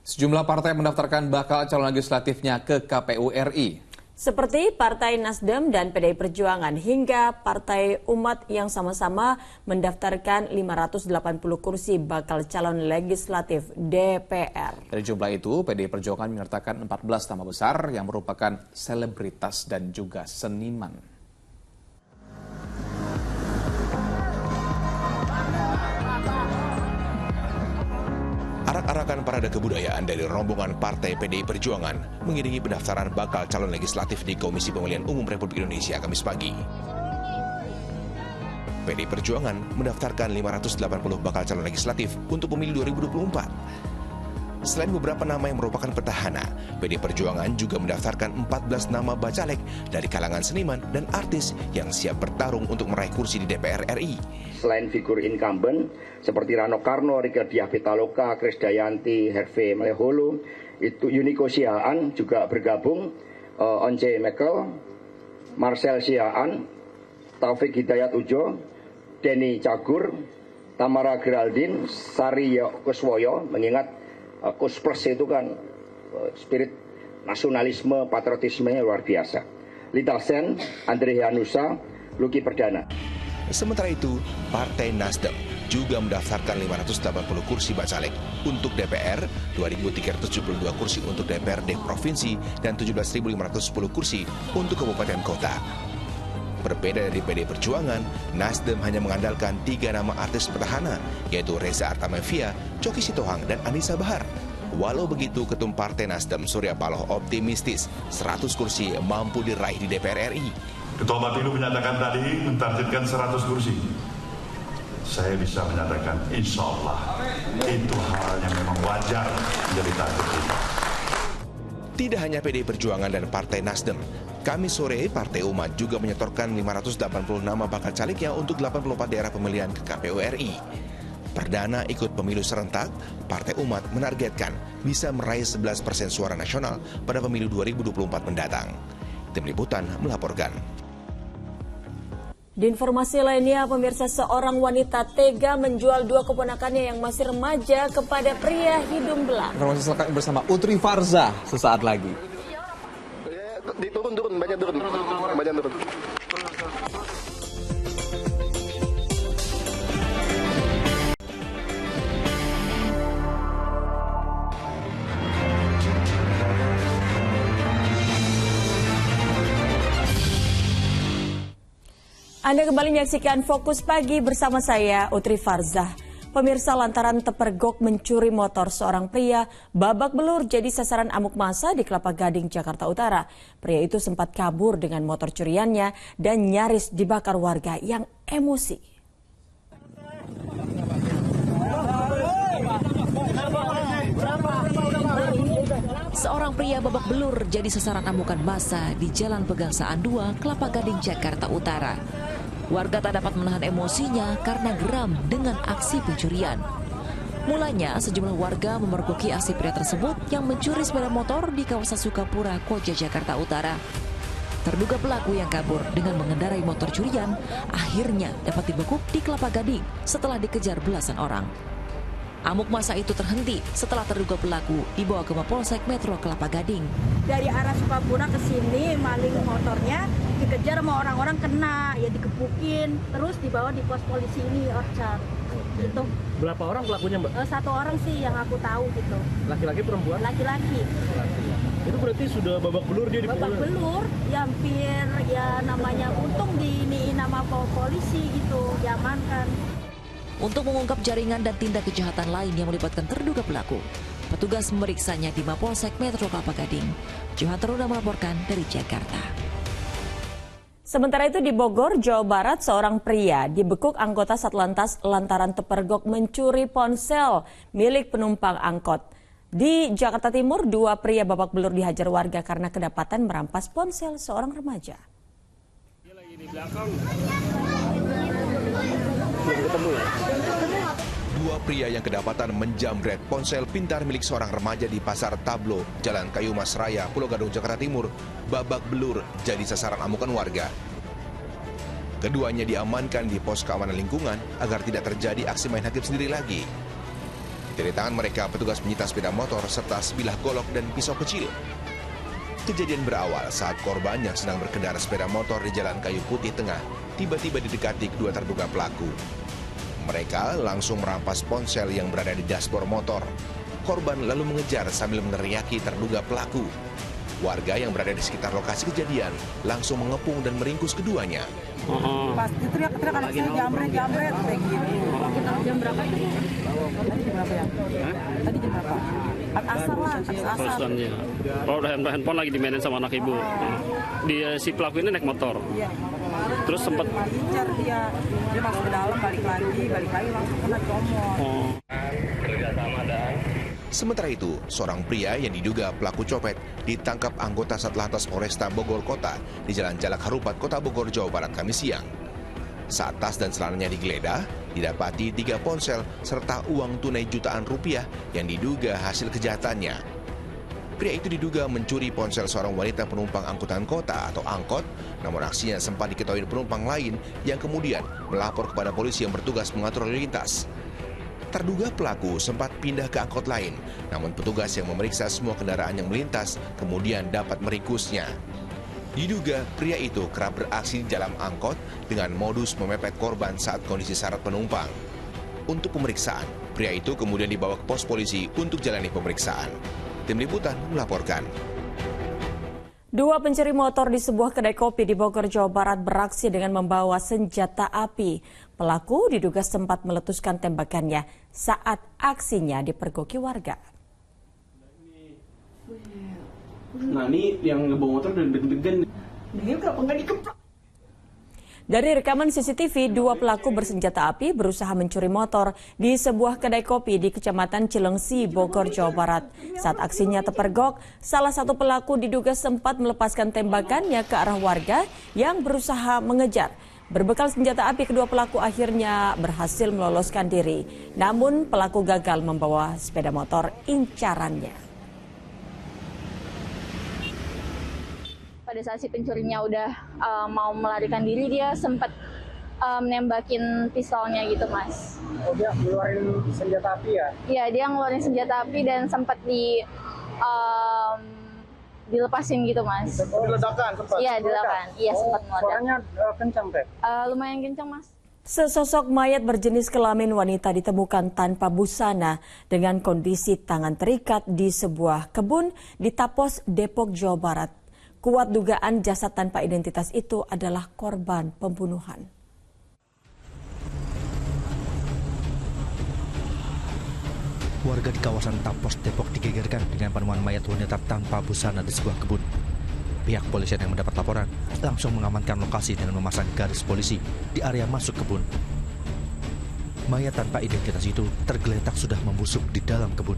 Sejumlah partai mendaftarkan bakal calon legislatifnya ke KPU RI. Seperti Partai Nasdem dan PDI Perjuangan hingga Partai Umat yang sama-sama mendaftarkan 580 kursi bakal calon legislatif DPR. Dari jumlah itu, PDI Perjuangan menyertakan 14 nama besar yang merupakan selebritas dan juga seniman. Arak-arakan parade kebudayaan dari rombongan Partai PDI Perjuangan mengiringi pendaftaran bakal calon legislatif di Komisi Pemilihan Umum Republik Indonesia Kamis pagi. PDI Perjuangan mendaftarkan 580 bakal calon legislatif untuk pemilu 2024. Selain beberapa nama yang merupakan petahana, PDI Perjuangan juga mendaftarkan 14 nama bacalek dari kalangan seniman dan artis yang siap bertarung untuk meraih kursi di DPR RI. Selain figur incumbent seperti Rano Karno, Rika Diah Pitaloka, Krisdayanti, Herve Maleholo, itu Yuniko Sihaan juga bergabung, Once Mekel, Marcel Sihaan, Taufik Hidayat Ujo, Denny Cagur, Tamara Geraldine, Sari Kuswoyo, mengingat Kus Plus itu kan spirit nasionalisme, patriotismenya luar biasa. Lita Sen, Andre Hanusa, Luki Perdana. Sementara itu, Partai Nasdem juga mendaftarkan 580 kursi bacalek untuk DPR, 2.372 kursi untuk DPRD Provinsi, dan 17.510 kursi untuk kabupaten kota. Berbeda dari PDI Perjuangan, Nasdem hanya mengandalkan 3 nama artis petahana, yaitu Reza Artamevia, Coki Sitohang, dan Anissa Bahar. Walau begitu, Ketum Partai Nasdem Surya Paloh optimistis 100 kursi mampu diraih di DPR RI. Ketua Bapilu menyatakan tadi mentargetkan 100 kursi. Saya bisa menyatakan insya Allah itu hal yang memang wajar menjadi target kita. Tidak hanya PDI Perjuangan dan Partai Nasdem, Kamis sore Partai Umat juga menyetorkan 580 nama bakal calegnya untuk 84 daerah pemilihan ke KPU RI. Perdana ikut pemilu serentak, Partai Umat menargetkan bisa meraih 11% suara nasional pada pemilu 2024 mendatang. Tim Liputan melaporkan. Di informasi lainnya, pemirsa, seorang wanita tega menjual 2 keponakannya yang masih remaja kepada pria hidung belang. Informasi selengkapnya bersama Utri Farza sesaat lagi. Turun, banyak turun. Anda kembali menyaksikan Fokus Pagi bersama saya, Utri Farzah. Pemirsa, lantaran terpergok mencuri motor, seorang pria babak belur jadi sasaran amuk massa di Kelapa Gading, Jakarta Utara. Pria itu sempat kabur dengan motor curiannya dan nyaris dibakar warga yang emosi. Seorang pria babak belur jadi sasaran amukan massa di Jalan Pegangsaan 2, Kelapa Gading, Jakarta Utara. Warga tak dapat menahan emosinya karena geram dengan aksi pencurian. Mulanya, sejumlah warga memergoki aksi pria tersebut yang mencuri sepeda motor di kawasan Sukapura, Koja, Jakarta Utara. Terduga pelaku yang kabur dengan mengendarai motor curian akhirnya dapat dibekuk di Kelapa Gading setelah dikejar belasan orang. Amuk massa itu terhenti setelah terduga pelaku dibawa ke Mapolsek Metro Kelapa Gading. Dari arah Sukabura ke sini, maling motornya dikejar sama orang-orang, kena, ya dikepukin, terus dibawa di pos polisi ini, Orchard. Gitu. Berapa orang pelakunya, Mbak? Satu orang sih yang aku tahu gitu. Laki-laki perempuan? Laki-laki. Itu berarti sudah babak belur dia dipukul? Babak belur, ya hampir, ya namanya untung diiniin nama polisi gitu, diamankan. Untuk mengungkap jaringan dan tindak kejahatan lain yang melibatkan terduga pelaku, petugas memeriksanya di Mapolsek Metro Kelapa Gading. Johan Teruda melaporkan dari Jakarta. Sementara itu di Bogor, Jawa Barat, seorang pria dibekuk anggota Satlantas lantaran terpergok mencuri ponsel milik penumpang angkot. Di Jakarta Timur, 2 pria babak belur dihajar warga karena kedapatan merampas ponsel seorang remaja. Dia lagi di belakang. 2 pria yang kedapatan menjamret ponsel pintar milik seorang remaja di Pasar Tablo, Jalan Kayu Mas Raya, Pulau Gadung, Jakarta Timur, babak belur jadi sasaran amukan warga. Keduanya diamankan di pos keamanan lingkungan agar tidak terjadi aksi main hakim sendiri lagi. Dari tangan mereka, petugas menyita sepeda motor serta sebilah golok dan pisau kecil. Kejadian berawal saat korban yang sedang berkendara sepeda motor di Jalan Kayu Putih Tengah tiba-tiba didekati kedua terduga pelaku. Mereka langsung merampas ponsel yang berada di dashboard motor. Korban lalu mengejar sambil meneriaki terduga pelaku. Warga yang berada di sekitar lokasi kejadian langsung mengepung dan meringkus keduanya. Pas teriak-teriak anak saya jamret kayak gini. Jam berapa itu? Tadi jam berapa ya? Tadi jam berapa? Asar lah, asar. Oh, udah handphone lagi dimainin sama anak ibu. Si pelaku ini naik motor. Iya. Terus sempat Incar dia masuk ke dalam, balik lagi langsung kena comot. Sementara itu, seorang pria yang diduga pelaku copet ditangkap anggota Satlantas Polresta Bogor Kota di Jalan Jalak Harupat, Kota Bogor, Jawa Barat, Kamis siang. Saat tas dan celananya digeledah, didapati 3 ponsel serta uang tunai jutaan rupiah yang diduga hasil kejahatannya. Pria itu diduga mencuri ponsel seorang wanita penumpang angkutan kota atau angkot, namun aksinya sempat diketahui penumpang lain yang kemudian melapor kepada polisi yang bertugas mengatur lalu lintas. Terduga pelaku sempat pindah ke angkot lain, namun petugas yang memeriksa semua kendaraan yang melintas kemudian dapat meringkusnya. Diduga pria itu kerap beraksi di dalam angkot dengan modus memepet korban saat kondisi syarat penumpang. Untuk pemeriksaan, pria itu kemudian dibawa ke pos polisi untuk jalani pemeriksaan. Tim Liputan melaporkan. 2 pencuri motor di sebuah kedai kopi di Bogor, Jawa Barat beraksi dengan membawa senjata api. Pelaku diduga sempat meletuskan tembakannya saat aksinya dipergoki warga. Nah, ini yang ngebawa motor udah deg-degan. Dia kenapa nggak dikeplak? Dari rekaman CCTV, 2 pelaku bersenjata api berusaha mencuri motor di sebuah kedai kopi di Kecamatan Cilengsi, Bogor, Jawa Barat. Saat aksinya terpergok, salah satu pelaku diduga sempat melepaskan tembakannya ke arah warga yang berusaha mengejar. Berbekal senjata api, kedua pelaku akhirnya berhasil meloloskan diri. Namun pelaku gagal membawa sepeda motor incarannya. Pada saat si pencurinya udah mau melarikan diri, dia sempat nembakin pistolnya gitu, Mas. Oh, dia ngeluarin senjata api ya? Iya, dia ngeluarin senjata api dan sempat dilepasin gitu, Mas. Oh, diledakan sempat? Iya, diledakan. Iya, sempat meledak. Suaranya kencang, Teh? Lumayan kencang, Mas. Sesosok mayat berjenis kelamin wanita ditemukan tanpa busana dengan kondisi tangan terikat di sebuah kebun di Tapos, Depok, Jawa Barat. Kuat dugaan jasad tanpa identitas itu adalah korban pembunuhan. Warga di kawasan Tapos, Depok digegerkan dengan penemuan mayat wanita tanpa busana di sebuah kebun. Pihak polisian yang mendapat laporan langsung mengamankan lokasi dengan memasang garis polisi di area masuk kebun. Mayat tanpa identitas itu tergeletak sudah membusuk di dalam kebun.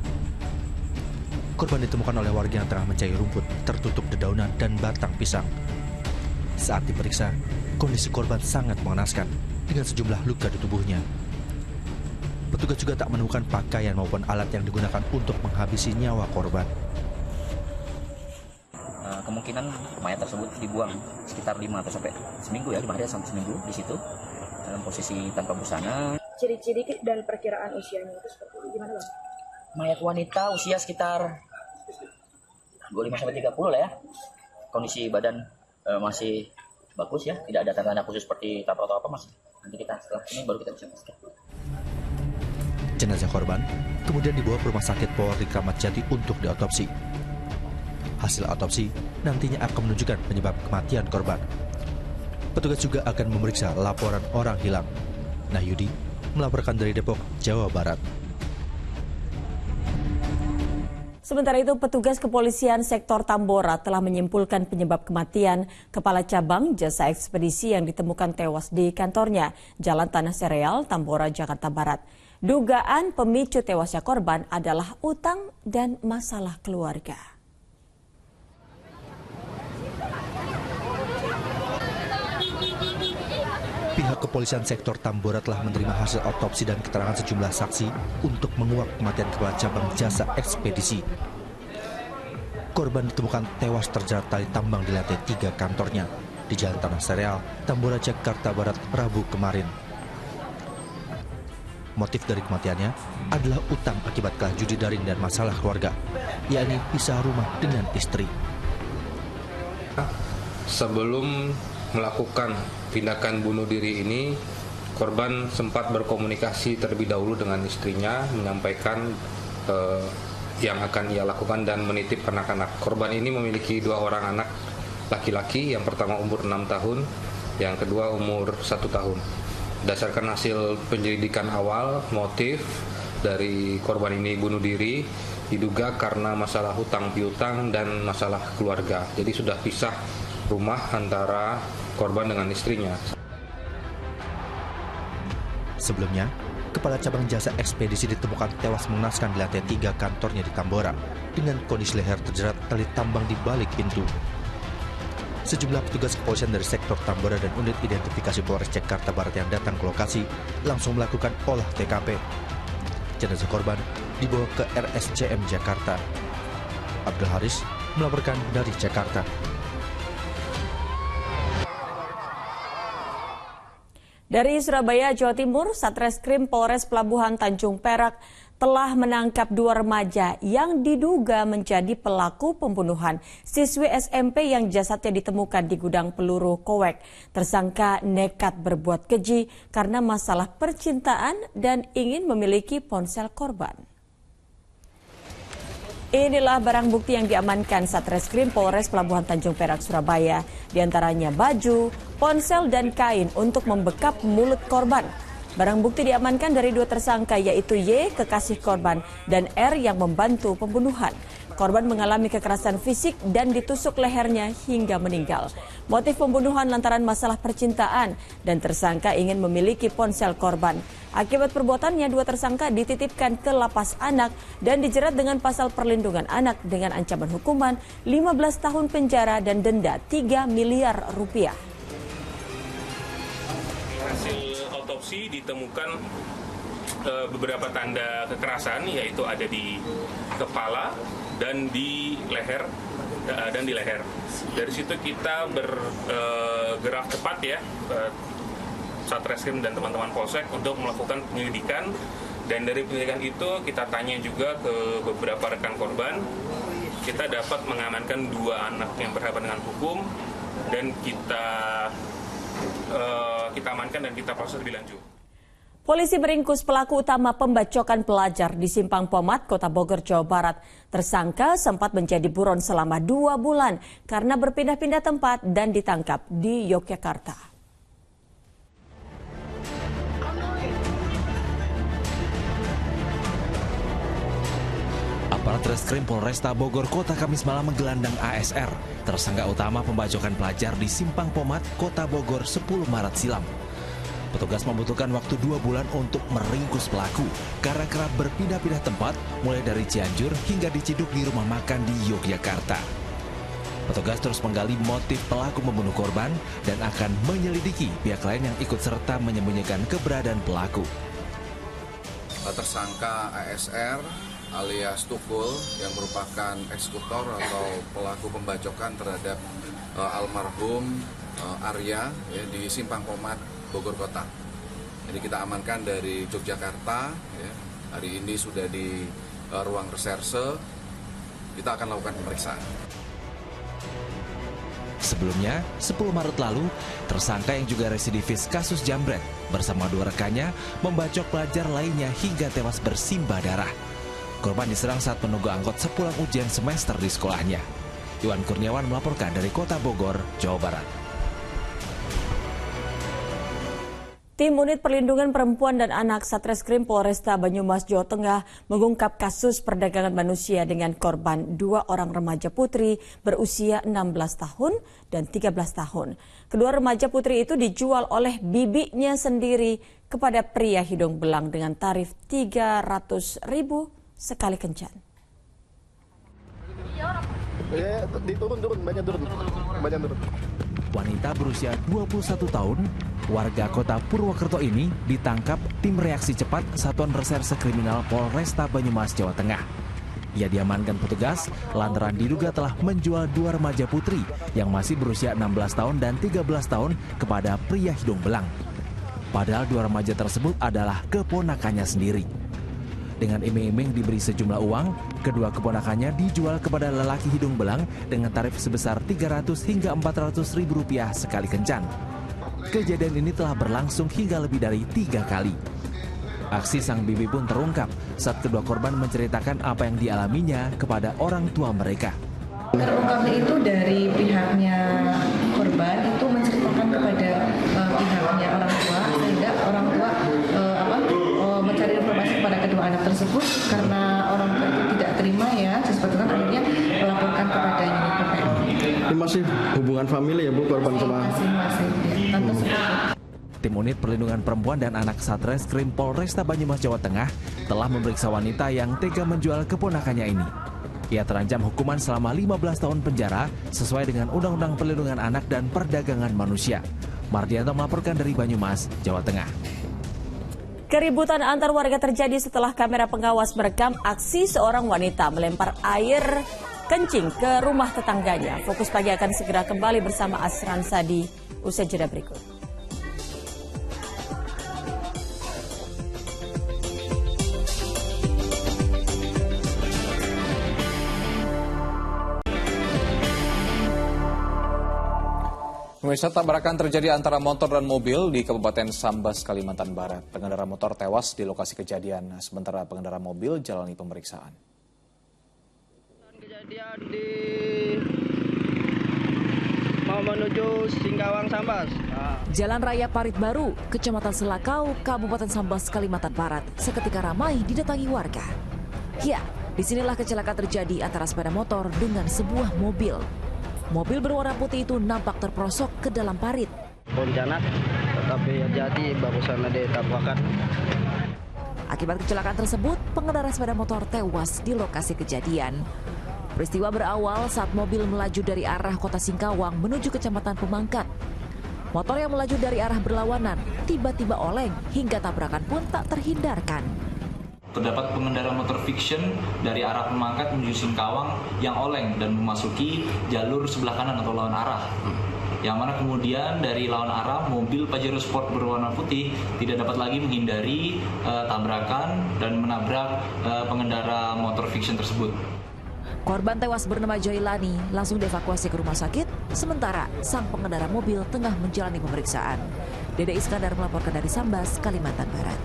Korban ditemukan oleh warga yang tengah mencari rumput tertutup dedaunan dan batang pisang. Saat diperiksa, kondisi korban sangat mengenaskan dengan sejumlah luka di tubuhnya. Petugas juga tak menemukan pakaian maupun alat yang digunakan untuk menghabisi nyawa korban. Kemungkinan mayat tersebut dibuang sekitar 5 atau sampai seminggu ya, 5 hari sampai seminggu di situ dalam posisi tanpa busana. ciri-ciri dan perkiraan usianya itu seperti itu gimana Bang? Mayat wanita usia sekitar 25-30 lah ya. Kondisi badan masih bagus ya, tidak ada tanda-tanda khusus seperti tabrak atau apa masih. Nanti kita setelah ini baru kita bisa pastikan. Jenazah korban kemudian dibawa ke Rumah Sakit Polri Kramat Jati untuk diotopsi. Hasil otopsi nantinya akan menunjukkan penyebab kematian korban. Petugas juga akan memeriksa laporan orang hilang. Nahyudi melaporkan dari Depok, Jawa Barat. Sementara itu, petugas kepolisian sektor Tambora telah menyimpulkan penyebab kematian Kepala Cabang Jasa Ekspedisi yang ditemukan tewas di kantornya, Jalan Tanah Sereal, Tambora, Jakarta Barat. Dugaan pemicu tewasnya korban adalah utang dan masalah keluarga. Pihak kepolisian sektor Tambora telah menerima hasil otopsi dan keterangan sejumlah saksi untuk menguak kematian Kepala Cabang Jasa Ekspedisi. Korban ditemukan tewas terjerat tali tambang di lantai 3 kantornya di Jalan Tanah Sereal, Tambora, Jakarta Barat, Rabu kemarin. Motif dari kematiannya adalah utang akibat kalah judi daring dan masalah keluarga, yakni pisah rumah dengan istri. Sebelum melakukan tindakan bunuh diri ini, korban sempat berkomunikasi terlebih dahulu dengan istrinya, menyampaikan yang akan ia lakukan dan menitip anak-anak. Korban ini memiliki 2 orang anak laki-laki, yang pertama umur 6 tahun, yang kedua umur 1 tahun. Berdasarkan hasil penyelidikan awal, motif dari korban ini bunuh diri diduga karena masalah hutang piutang dan masalah keluarga. Jadi sudah pisah rumah antara korban dengan istrinya. Sebelumnya, Kepala Cabang Jasa Ekspedisi ditemukan tewas mengenaskan di lantai 3 kantornya di Tambora dengan kondisi leher terjerat tali tambang di balik pintu. Sejumlah petugas kepolisian dari sektor Tambora dan unit identifikasi Polres Jakarta Barat yang datang ke lokasi langsung melakukan olah TKP. Jenazah korban dibawa ke RSCM Jakarta. Abdul Haris melaporkan dari Jakarta. Dari Surabaya, Jawa Timur, Satreskrim Polres Pelabuhan Tanjung Perak telah menangkap 2 remaja yang diduga menjadi pelaku pembunuhan siswi SMP yang jasadnya ditemukan di gudang peluru Kowek. Tersangka nekat berbuat keji karena masalah percintaan dan ingin memiliki ponsel korban. Inilah barang bukti yang diamankan Satreskrim Polres Pelabuhan Tanjung Perak, Surabaya. Di antaranya baju, ponsel, dan kain untuk membekap mulut korban. Barang bukti diamankan dari 2 tersangka, yaitu Y, kekasih korban, dan R yang membantu pembunuhan. Korban mengalami kekerasan fisik dan ditusuk lehernya hingga meninggal. Motif pembunuhan lantaran masalah percintaan dan tersangka ingin memiliki ponsel korban. Akibat perbuatannya, 2 tersangka dititipkan ke lapas anak dan dijerat dengan pasal perlindungan anak dengan ancaman hukuman 15 tahun penjara dan denda 3 miliar rupiah. Hasil otopsi ditemukan beberapa tanda kekerasan, yaitu ada di kepala dan di leher Dari situ kita bergerak cepat ya, Satreskrim dan teman-teman Polsek untuk melakukan penyelidikan. Dan dari penyelidikan itu kita tanya juga ke beberapa rekan korban. Kita dapat mengamankan 2 anak yang berhadapan dengan hukum dan kita amankan dan kita proses lebih lanjut. Polisi meringkus pelaku utama pembacokan pelajar di Simpang Pomat, Kota Bogor, Jawa Barat. Tersangka sempat menjadi buron selama 2 bulan karena berpindah-pindah tempat dan ditangkap di Yogyakarta. Aparat Reskrim Polresta Bogor Kota Kamis malam menggelandang ASR, tersangka utama pembacokan pelajar di Simpang Pomat, Kota Bogor 10 Maret silam. Petugas membutuhkan waktu 2 bulan untuk meringkus pelaku karena kerap berpindah-pindah tempat, mulai dari Cianjur hingga diciduk di rumah makan di Yogyakarta. Petugas terus menggali motif pelaku membunuh korban dan akan menyelidiki pihak lain yang ikut serta menyembunyikan keberadaan pelaku. Tersangka ASR alias Tukul yang merupakan eksekutor atau pelaku pembacokan terhadap almarhum Arya ya, di Simpang Pomat, Bogor Kota. Jadi kita amankan dari Yogyakarta, ya. Hari ini sudah di ruang reserse, kita akan lakukan pemeriksaan. Sebelumnya, 10 Maret lalu, tersangka yang juga residivis kasus jambret bersama 2 rekannya membacok pelajar lainnya hingga tewas bersimbah darah. Korban diserang saat menunggu angkot sepulang ujian semester di sekolahnya. Iwan Kurniawan melaporkan dari Kota Bogor, Jawa Barat. Tim Unit Perlindungan Perempuan dan Anak Satreskrim Polresta Banyumas, Jawa Tengah mengungkap kasus perdagangan manusia dengan korban 2 orang remaja putri berusia 16 tahun dan 13 tahun. Kedua remaja putri itu dijual oleh bibinya sendiri kepada pria hidung belang dengan tarif 300.000 sekali kencan. Turun. Wanita berusia 21 tahun, warga kota Purwokerto ini ditangkap tim reaksi cepat Satuan Reserse Kriminal Polresta Banyumas, Jawa Tengah. Ia diamankan petugas lantaran diduga telah menjual 2 remaja putri yang masih berusia 16 tahun dan 13 tahun kepada pria hidung belang. Padahal 2 remaja tersebut adalah keponakannya sendiri. Dengan iming-iming diberi sejumlah uang, kedua keponakannya dijual kepada lelaki hidung belang dengan tarif sebesar 300 hingga 400 ribu rupiah sekali kencan. Kejadian ini telah berlangsung hingga lebih dari 3 kali. Aksi sang bibi pun terungkap saat kedua korban menceritakan apa yang dialaminya kepada orang tua mereka. Terungkapnya itu dari pihaknya korban itu menceritakan kepada pihaknya orang tua, sehingga orang tua mencari informasi kepada kedua anak tersebut. Karena orang tua itu tidak terima ya, sebetulnya akhirnya melaporkan kepada unit PPM. Ini masih hubungan famili ya Bu, korban sama? Masih ya, tentu Tim Unit Perlindungan Perempuan dan Anak Satreskrim Polresta Banyumas, Jawa Tengah telah memeriksa wanita yang tega menjual keponakannya ini. Ia terancam hukuman selama 15 tahun penjara sesuai dengan Undang-Undang Perlindungan Anak dan Perdagangan Manusia. Mardianto melaporkan dari Banyumas, Jawa Tengah. Keributan antar warga terjadi setelah kamera pengawas merekam aksi seorang wanita melempar air kencing ke rumah tetangganya. Fokus Pagi akan segera kembali bersama Asran Sadi usai jeda berikut. Pemirsa, tabrakan terjadi antara motor dan mobil di Kabupaten Sambas, Kalimantan Barat. Pengendara motor tewas di lokasi kejadian, sementara pengendara mobil jalani pemeriksaan. Kejadian di mau menuju Singkawang, Sambas. Jalan Raya Parit Baru, Kecamatan Selakau, Kabupaten Sambas, Kalimantan Barat, seketika ramai didatangi warga. Ya, disinilah kecelakaan terjadi antara sepeda motor dengan sebuah mobil. Mobil berwarna putih itu nampak terperosok ke dalam parit. Pontianak, tetapi jadi barusan ada tabrakan. Akibat kecelakaan tersebut, pengendara sepeda motor tewas di lokasi kejadian. Peristiwa berawal saat mobil melaju dari arah kota Singkawang menuju Kecamatan Pemangkat. Motor yang melaju dari arah berlawanan tiba-tiba oleng hingga tabrakan pun tak terhindarkan. Terdapat pengendara motor fiction dari arah Pemangkat menuju Singkawang yang oleng dan memasuki jalur sebelah kanan atau lawan arah. Yang mana kemudian dari lawan arah mobil Pajero Sport berwarna putih tidak dapat lagi menghindari tabrakan dan menabrak pengendara motor fiction tersebut. Korban tewas bernama Jailani langsung dievakuasi ke rumah sakit, sementara sang pengendara mobil tengah menjalani pemeriksaan. Dede Iskandar melaporkan dari Sambas, Kalimantan Barat.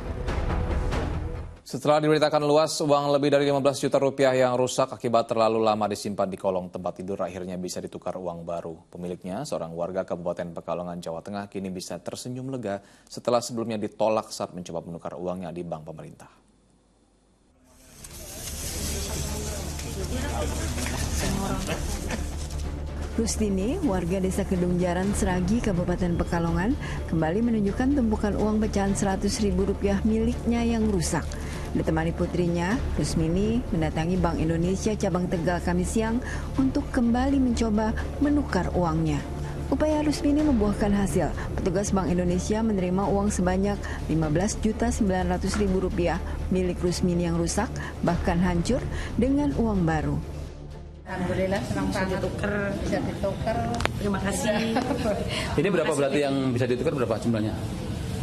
Setelah diberitakan luas, uang lebih dari 15 juta rupiah yang rusak akibat terlalu lama disimpan di kolong tempat tidur akhirnya bisa ditukar uang baru. Pemiliknya, seorang warga Kabupaten Pekalongan, Jawa Tengah, kini bisa tersenyum lega setelah sebelumnya ditolak saat mencoba menukar uangnya di bank pemerintah. Rustini, warga desa Kedung Jaran, Seragi, Kabupaten Pekalongan, kembali menunjukkan tumpukan uang pecahan Rp100.000 miliknya yang rusak. Ditemani putrinya, Rusmini mendatangi Bank Indonesia cabang Tegal Kamis siang untuk kembali mencoba menukar uangnya. Upaya Rusmini membuahkan hasil. Petugas Bank Indonesia menerima uang sebanyak Rp15.900.000 milik Rusmini yang rusak, bahkan hancur dengan uang baru. Alhamdulillah senang banget bisa ditukar. Terima kasih. Ini berapa berarti yang bisa ditukar, berapa jumlahnya?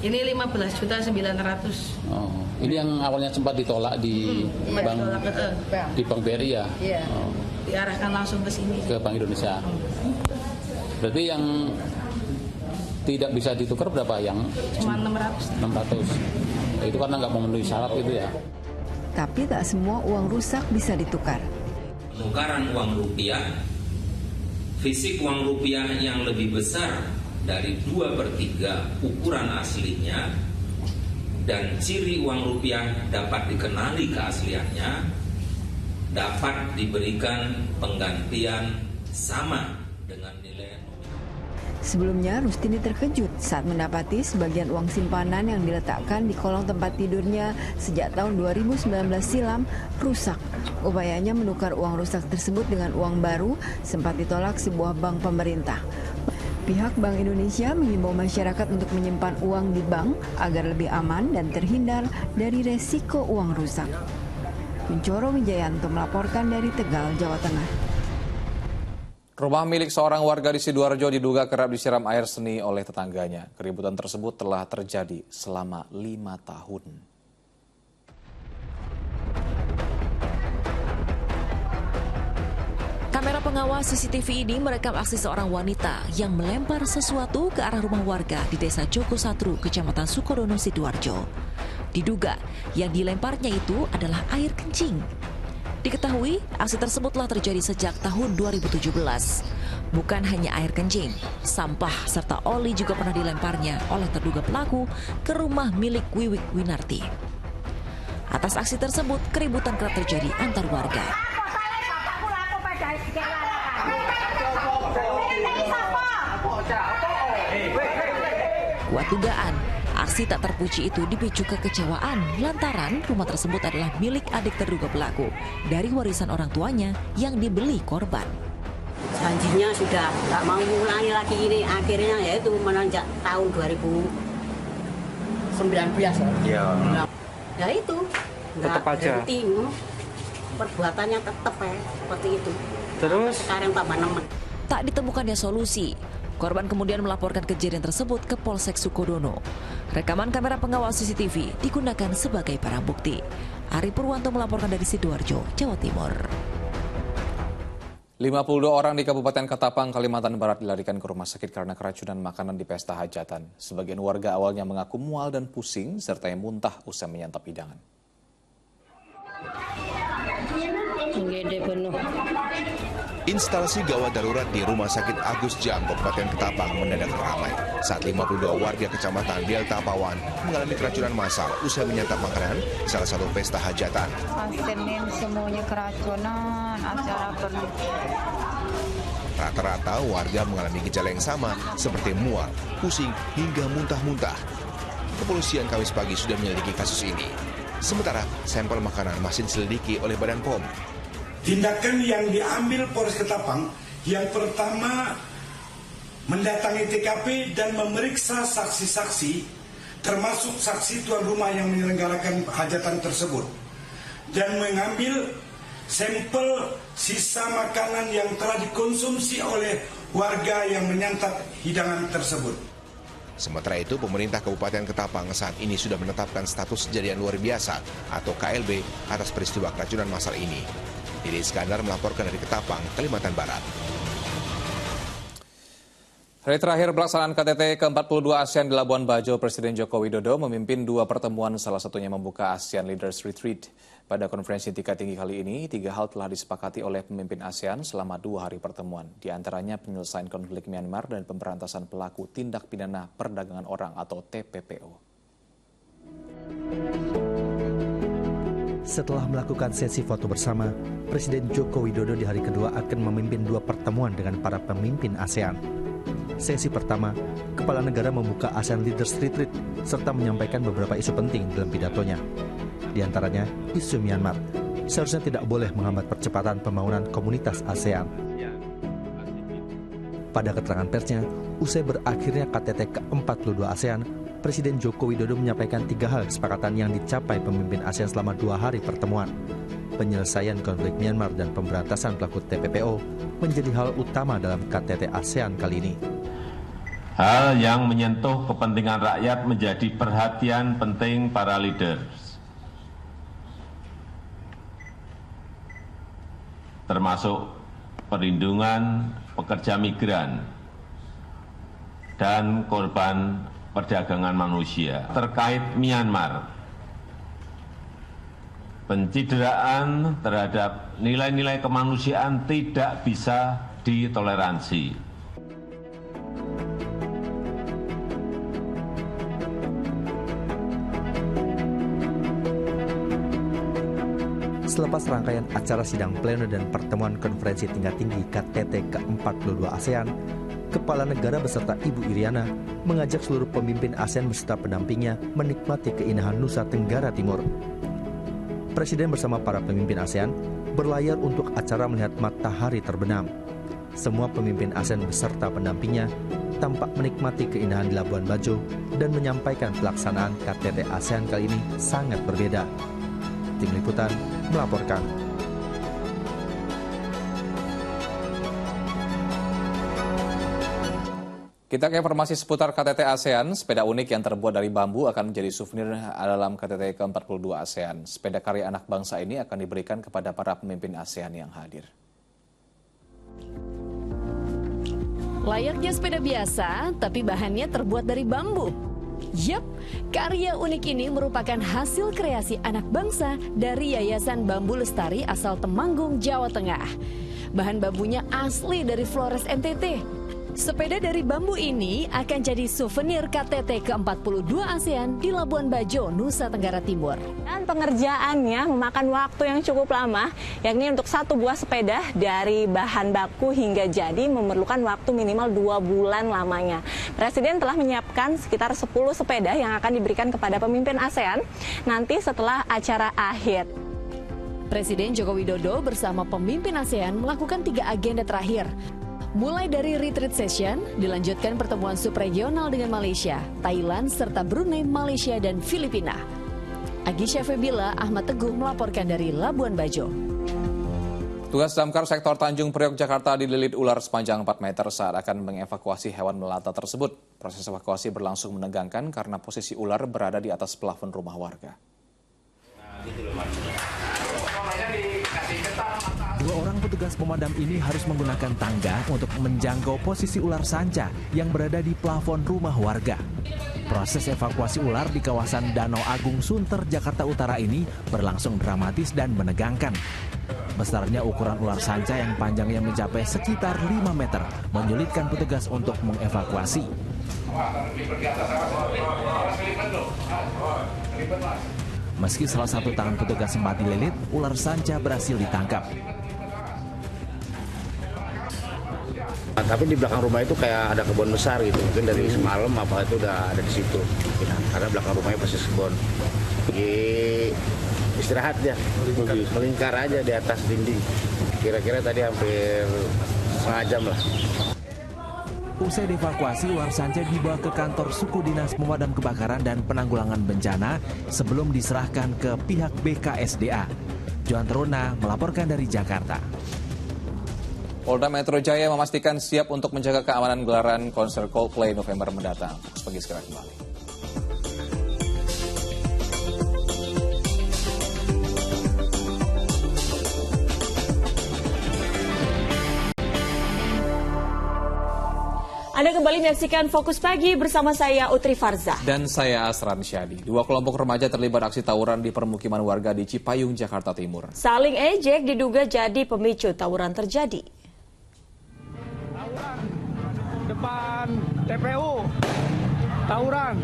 Ini 15.900.000. Oh, ini yang awalnya sempat ditolak di Bank BRI ya? Iya. Oh. Diarahkan langsung ke sini. Ke Bank Indonesia. Berarti yang tidak bisa ditukar berapa? Yang cuma 600. Itu karena nggak memenuhi syarat itu ya. Tapi tak semua uang rusak bisa ditukar. Penukaran uang rupiah, fisik uang rupiah yang lebih besar dari 2/3 ukuran aslinya, dan ciri uang rupiah dapat dikenali keasliannya, dapat diberikan penggantian sama dengan nilai. Sebelumnya, Rustini terkejut saat mendapati sebagian uang simpanan yang diletakkan di kolong tempat tidurnya sejak tahun 2019 silam rusak. Upayanya menukar uang rusak tersebut dengan uang baru sempat ditolak sebuah bank pemerintah. Pihak Bank Indonesia mengimbau masyarakat untuk menyimpan uang di bank agar lebih aman dan terhindar dari resiko uang rusak. Kuncoro Wijayanto melaporkan dari Tegal, Jawa Tengah. Rumah milik seorang warga di Sidoarjo diduga kerap disiram air seni oleh tetangganya. Keributan tersebut telah terjadi selama 5 tahun. Kamera pengawas CCTV ini merekam aksi seorang wanita yang melempar sesuatu ke arah rumah warga di Desa Jogosatru, Kecamatan Sukodono, Sidoarjo. Diduga yang dilemparnya itu adalah air kencing. Diketahui aksi tersebut telah terjadi sejak tahun 2017. Bukan hanya air kencing, sampah serta oli juga pernah dilemparnya oleh terduga pelaku ke rumah milik Wiwik Winarti. Atas aksi tersebut, keributan kerap terjadi antar warga. Kuat dugaan, aksi tak terpuji itu dipicu kekecewaan lantaran rumah tersebut adalah milik adik terduga pelaku dari warisan orang tuanya yang dibeli korban. Janjinya sudah nggak mau mengulangi lagi ini, akhirnya yaitu menanjak tahun 2019 ya. Ya itu, nggak berhenti, perbuatannya tetap seperti itu. Terus? Sekarang tambah nemen. Tak ditemukannya solusi. Korban kemudian melaporkan kejadian tersebut ke Polsek Sukodono. Rekaman kamera pengawas CCTV digunakan sebagai barang bukti. Ari Purwanto melaporkan dari Sidoarjo, Jawa Timur. 52 orang di Kabupaten Ketapang, Kalimantan Barat dilarikan ke rumah sakit karena keracunan makanan di pesta hajatan. Sebagian warga awalnya mengaku mual dan pusing serta yang muntah usai menyantap hidangan. Instalasi gawat darurat di Rumah Sakit Agus Jam, Kabupaten Ketapang mendadak ramai saat 52 warga Kecamatan Delta Pawan mengalami keracunan massal usai menyantap makanan di salah satu pesta hajatan. Senin semuanya keracunan, acara pernikahan. Rata-rata warga mengalami gejala yang sama seperti mual, pusing, hingga muntah-muntah. Kepolisian Kamis pagi sudah menyelidiki kasus ini. Sementara sampel makanan masih diselidiki oleh Badan POM. Tindakan yang diambil Polres Ketapang yang pertama mendatangi TKP dan memeriksa saksi-saksi termasuk saksi tuan rumah yang menyelenggarakan hajatan tersebut dan mengambil sampel sisa makanan yang telah dikonsumsi oleh warga yang menyantap hidangan tersebut. Sementara itu, pemerintah Kabupaten Ketapang saat ini sudah menetapkan status kejadian luar biasa atau KLB atas peristiwa keracunan massal ini. Dede Iskandar melaporkan dari Ketapang, Kalimantan Barat. Hari terakhir pelaksanaan KTT ke-42 ASEAN di Labuan Bajo, Presiden Joko Widodo memimpin 2 pertemuan, salah satunya membuka ASEAN Leaders Retreat. Pada konferensi tingkat tinggi kali ini, 3 hal telah disepakati oleh pemimpin ASEAN selama 2 hari pertemuan. Di antaranya penyelesaian konflik Myanmar dan pemberantasan pelaku tindak pidana perdagangan orang atau TPPO. Setelah melakukan sesi foto bersama, Presiden Joko Widodo di hari kedua akan memimpin 2 pertemuan dengan para pemimpin ASEAN. Sesi pertama, Kepala Negara membuka ASEAN Leaders Retreat serta menyampaikan beberapa isu penting dalam pidatonya. Di antaranya, isu Myanmar. Seharusnya tidak boleh menghambat percepatan pembangunan komunitas ASEAN. Pada keterangan persnya, usai berakhirnya KTT ke-42 ASEAN, Presiden Joko Widodo menyampaikan 3 hal kesepakatan yang dicapai pemimpin ASEAN selama 2 hari pertemuan. Penyelesaian konflik Myanmar dan pemberantasan pelaku TPPO menjadi hal utama dalam KTT ASEAN kali ini. Hal yang menyentuh kepentingan rakyat menjadi perhatian penting para leaders, termasuk perlindungan pekerja migran dan korban perdagangan manusia. Terkait Myanmar, pencideraan terhadap nilai-nilai kemanusiaan tidak bisa ditoleransi. Selepas rangkaian acara sidang pleno dan pertemuan konferensi tingkat tinggi KTT ke-42 ASEAN, Kepala Negara beserta Ibu Iriana mengajak seluruh pemimpin ASEAN beserta pendampingnya menikmati keindahan Nusa Tenggara Timur. Presiden bersama para pemimpin ASEAN berlayar untuk acara melihat matahari terbenam. Semua pemimpin ASEAN beserta pendampingnya tampak menikmati keindahan di Labuan Bajo dan menyampaikan pelaksanaan KTT ASEAN kali ini sangat berbeda. Tim Liputan melaporkan. Kita ke informasi seputar KTT ASEAN. Sepeda unik yang terbuat dari bambu akan menjadi souvenir dalam KTT ke-42 ASEAN. Sepeda karya anak bangsa ini akan diberikan kepada para pemimpin ASEAN yang hadir. Layaknya sepeda biasa, tapi bahannya terbuat dari bambu. Yap, karya unik ini merupakan hasil kreasi anak bangsa dari Yayasan Bambu Lestari asal Temanggung, Jawa Tengah. Bahan bambunya asli dari Flores NTT. Sepeda dari bambu ini akan jadi souvenir KTT ke-42 ASEAN di Labuan Bajo, Nusa Tenggara Timur. Dan pengerjaannya memakan waktu yang cukup lama, yakni untuk satu buah sepeda dari bahan baku hingga jadi memerlukan waktu minimal 2 bulan lamanya. Presiden telah menyiapkan sekitar 10 sepeda yang akan diberikan kepada pemimpin ASEAN nanti setelah acara akhir. Presiden Joko Widodo bersama pemimpin ASEAN melakukan 3 agenda terakhir. Mulai dari retreat session, dilanjutkan pertemuan subregional dengan Malaysia, Thailand, serta Brunei, Malaysia, dan Filipina. Agisha Febila, Ahmad Teguh melaporkan dari Labuan Bajo. Tugas damkar sektor Tanjung Priok, Jakarta dililit ular sepanjang 4 meter saat akan mengevakuasi hewan melata tersebut. Proses evakuasi berlangsung menegangkan karena posisi ular berada di atas plafon rumah warga. Dua orang petugas pemadam ini harus menggunakan tangga untuk menjangkau posisi ular sanca yang berada di plafon rumah warga. Proses evakuasi ular di kawasan Danau Agung Sunter, Jakarta Utara ini berlangsung dramatis dan menegangkan. Besarnya ukuran ular sanca yang panjangnya mencapai sekitar 5 meter menyulitkan petugas untuk mengevakuasi. Meski salah satu tangan petugas sempat dililit, ular sanca berhasil ditangkap. Tapi di belakang rumah itu kayak ada kebun besar gitu, mungkin dari semalam apa itu udah ada di situ. Karena belakang rumahnya persis kebun. Istirahat ya, melingkar aja di atas dinding. Kira-kira tadi hampir setengah jam lah. Usai dievakuasi, ular sanca dibawa ke kantor suku dinas pemadam kebakaran dan penanggulangan bencana sebelum diserahkan ke pihak BKSDA. Johan Teruna melaporkan dari Jakarta. Polda Metro Jaya memastikan siap untuk menjaga keamanan gelaran konser Coldplay November mendatang. Fokus Pagi segera kembali. Anda kembali menyaksikan Fokus Pagi bersama saya Utri Farza. Dan saya Asran Syadi. 2 kelompok remaja terlibat aksi tawuran di permukiman warga di Cipayung, Jakarta Timur. Saling ejek diduga jadi pemicu tawuran terjadi. Depan TPU, tawuran.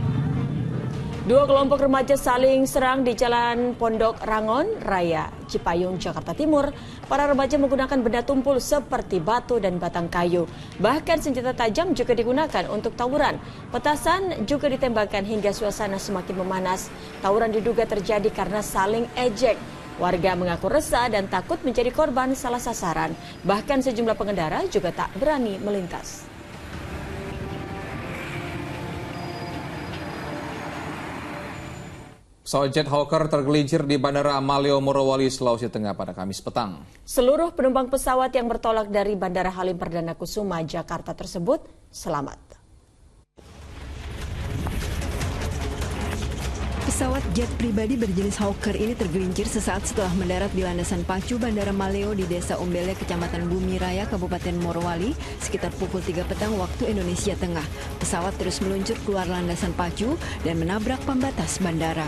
2 kelompok remaja saling serang di Jalan Pondok Rangon Raya, Cipayung, Jakarta Timur. Para remaja menggunakan benda tumpul seperti batu dan batang kayu. Bahkan senjata tajam juga digunakan untuk tawuran. Petasan juga ditembakkan hingga suasana semakin memanas. Tawuran diduga terjadi karena saling ejek. Warga mengaku resah dan takut menjadi korban salah sasaran. Bahkan sejumlah pengendara juga tak berani melintas. Pesawat jet Hawker tergelincir di Bandara Malio Morowali, Sulawesi Tengah pada Kamis petang. Seluruh penumpang pesawat yang bertolak dari Bandara Halim Perdana Kusuma, Jakarta tersebut selamat. Pesawat jet pribadi berjenis Hawker ini tergelincir sesaat setelah mendarat di landasan pacu Bandara Maleo di Desa Ombele, Kecamatan Bumi Raya, Kabupaten Morowali, sekitar pukul 3 petang waktu Indonesia Tengah. Pesawat terus meluncur keluar landasan pacu dan menabrak pembatas bandara.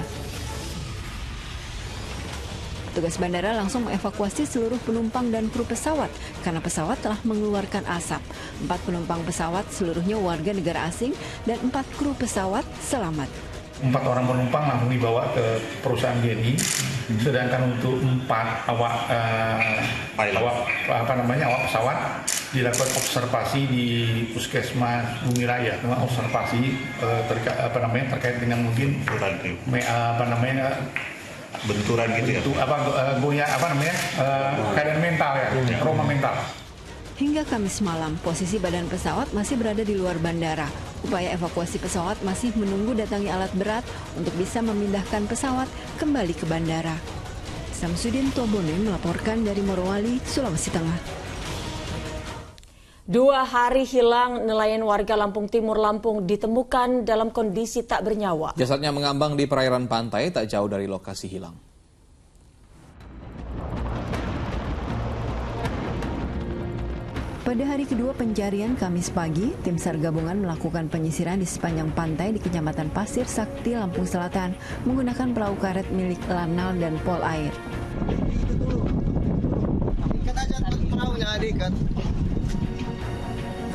Petugas bandara langsung mengevakuasi seluruh penumpang dan kru pesawat karena pesawat telah mengeluarkan asap. 4 penumpang pesawat seluruhnya warga negara asing dan 4 kru pesawat selamat. 4 orang penumpang langsung dibawa ke perusahaan GNI, sedangkan untuk 4 awak pesawat dilakukan observasi di Puskesmas Bumi Raya, observasi terkait dengan mungkin benturan gitu ya, keadaan mental ya, trauma mental. Hingga Kamis malam, posisi badan pesawat masih berada di luar bandara. Upaya evakuasi pesawat masih menunggu datangnya alat berat untuk bisa memindahkan pesawat kembali ke bandara. Samsudin Tobone melaporkan dari Morowali, Sulawesi Tengah. 2 hari hilang, nelayan warga Lampung Timur, Lampung ditemukan dalam kondisi tak bernyawa. Jasadnya mengambang di perairan pantai tak jauh dari lokasi hilang. Pada hari kedua pencarian Kamis pagi, tim SAR gabungan melakukan penyisiran di sepanjang pantai di Kecamatan Pasir Sakti, Lampung Selatan menggunakan perahu karet milik Lanal dan Pol Air.